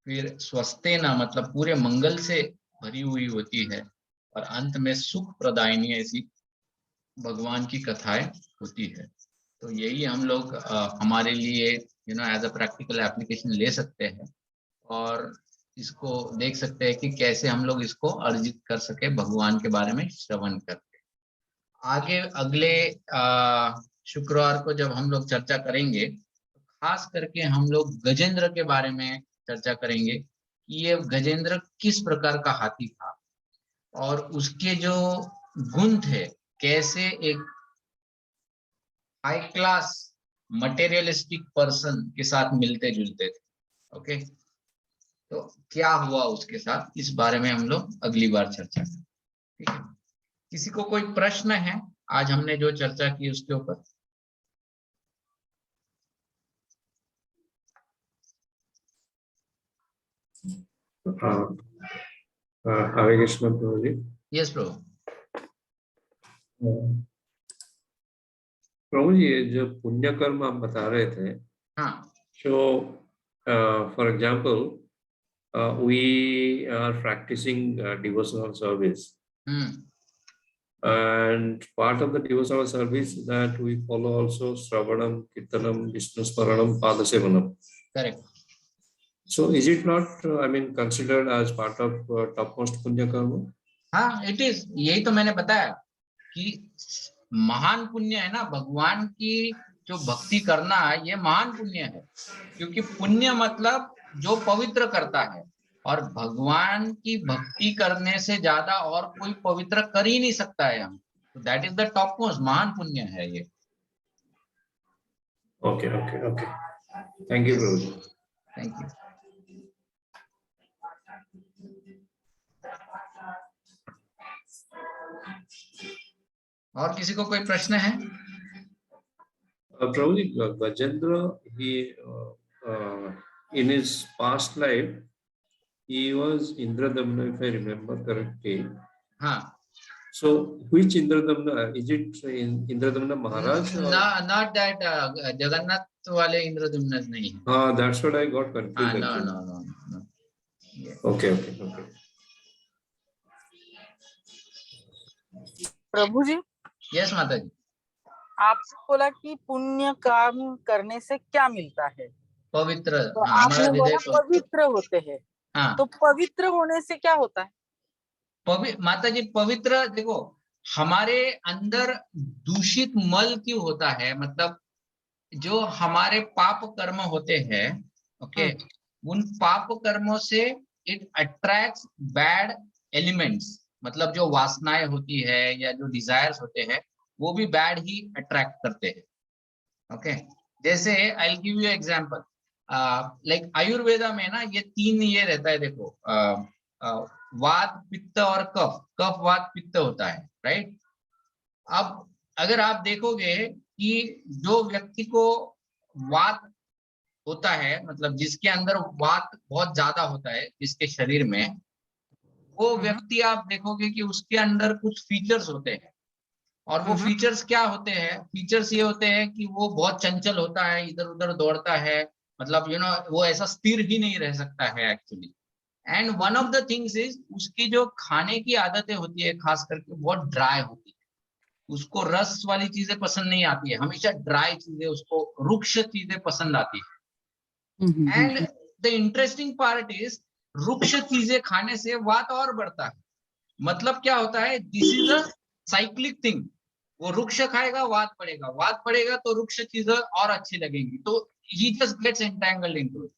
फिर स्वस्थेना मतलब पूरे मंगल से भरी हुई होती है, और अंत में सुख प्रदायिनी ऐसी भगवान की कथाएं होती है। तो यही हम लोग हमारे लिए एज अ प्रैक्टिकल एप्लीकेशन ले सकते हैं और इसको देख सकते हैं कि कैसे हम लोग इसको अर्जित कर सके भगवान के बारे में श्रवण करके। आगे अगले शुक्रवार को जब हम लोग चर्चा करेंगे, खास करके हम लोग गजेंद्र के बारे में चर्चा करेंगे कि ये गजेंद्र किस प्रकार का हाथी था और उसके जो गुण थे कैसे एक हाई क्लास मटेरियलिस्टिक पर्सन के साथ मिलते जुलते थे। ओके, तो क्या हुआ उसके साथ, इस बारे में हम लोग अगली बार चर्चा करेंगे। ठीक है, किसी को कोई प्रश्न है आज हमने जो चर्चा की उसके ऊपर? हरे कृष्ण प्रभु जी। यस प्रभु। प्रभु जी, ये जो पुण्य कर्म आप बता रहे थे, हाँ, so for example we are practicing devotional service, and part of the devotional service that we follow also Shravanam, Kirtanam, Vishnu Smaranam, Padasevanam. correct. So is it not considered as part of topmost punya karma? हाँ, it is. यही तो मैंने बताया कि महान पुण्य है ना, भगवान की जो भक्ति करना है ये महान पुण्य है, क्योंकि पुण्य मतलब जो पवित्र करता है, और भगवान की भक्ति करने से ज्यादा और कोई पवित्र कर ही नहीं सकता है हम। That is the top most महान पुण्य है ये। Okay okay okay, thank you Prabhu ji. Thank you. और किसी को कोई प्रश्न है? प्रभु जी, Gajendra, he in his past life he was Indradamna, if I remember correctly. हाँ, so which Indradamna? Is it Indradamna Maharaj? not that Jagannath वाले इंद्रद्युम्न नहीं है। हाँ, that's what I got confused. No. Yeah. Okay. Prabhu ji, yes माता जी। आपसे बोला कि पुण्य काम करने से क्या मिलता है, पवित्र, तो हाँ, आपने हमारा बोला हृदय पवित्र होते हैं। हाँ, तो पवित्र होने से क्या होता है? माता जी पवित्र, देखो हमारे अंदर दूषित मल क्यों होता है, मतलब जो हमारे पाप कर्म होते हैं, ओके, उन पाप कर्मों से इट अट्रैक्ट्स बैड एलिमेंट्स, मतलब जो वासनाएं होती है या जो डिजायर्स होते हैं वो भी बैड ही अट्रैक्ट करते हैं। ओके, जैसे I will give you example, like Ayurveda में ना ये तीन ये रहता है, देखो वात पित्त और कफ, कफ वात पित्त होता है, राइट। अब अगर आप देखोगे कि जो व्यक्ति को वात होता है, मतलब जिसके अंदर वात बहुत ज्यादा होता है जिसके शरीर में, वो व्यक्ति आप देखोगे कि उसके अंदर कुछ फीचर्स होते हैं, और वो फीचर्स क्या होते हैं? फीचर्स ये होते हैं कि वो बहुत चंचल होता है, इधर उधर दौड़ता है, मतलब वो ऐसा स्थिर ही नहीं रह सकता है actually. And one of the things is उसकी जो खाने की आदतें होती है खास करके बहुत ड्राई होती है, उसको रस वाली चीजें पसंद नहीं आती है, हमेशा ड्राई चीजें, उसको रुक्ष चीजें पसंद आती है। And the interesting part is रुक्ष चीजें खाने से वात और बढ़ता है। मतलब क्या होता है, this is a cyclic thing, वो वृक्ष खाएगा, वात पड़ेगा तो वृक्ष चीजें और अच्छी लगेंगी, तो he just gets entangled into it.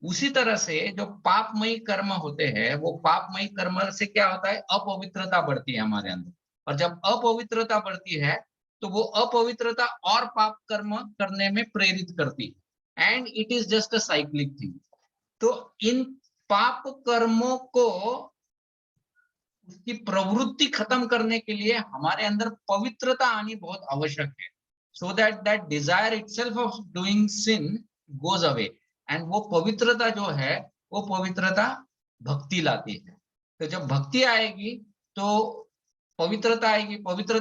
उसी तरह से जो पापमयी कर्म होते हैं, वो पापमयी कर्म से क्या होता है, अपवित्रता बढ़ती है हमारे अंदर, और जब अपवित्रता बढ़ती है तो वो अपवित्रता और पाप कर्म करने में प्रेरित करती है, and it is just a cyclic thing. तो इन पाप कर्मों को, उसकी प्रवृत्ति खत्म करने के लिए हमारे अंदर पवित्रता आनी बहुत आवश्यक है, so that that desire itself of doing sin goes away, and वो पवित्रता जो है, वो पवित्रता भक्ति लाती है। तो जब भक्ति आएगी तो पवित्रता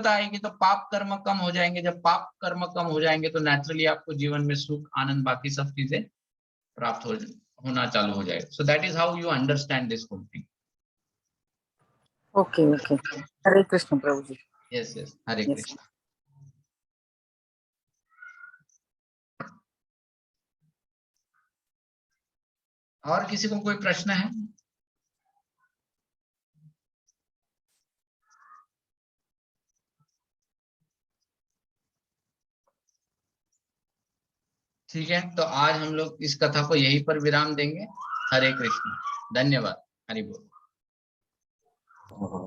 आएगी तो पाप कर्म कम हो जाएंगे, जब पाप कर्म कम हो जाएंगे तो नेचुरली आपको जीवन में सुख, आनंद, बाकी सब चीजें प्राप्त होना चालू हो जाएगा। So that is how you understand this whole thing. Okay okay, Hare Krishna Prabhu ji. Yes yes, Hare Yes. Krishna. और किसी को कोई प्रश्न है? ठीक है, तो आज हम लोग इस कथा को यहीं पर विराम देंगे। हरे कृष्ण, धन्यवाद, हरि बोल।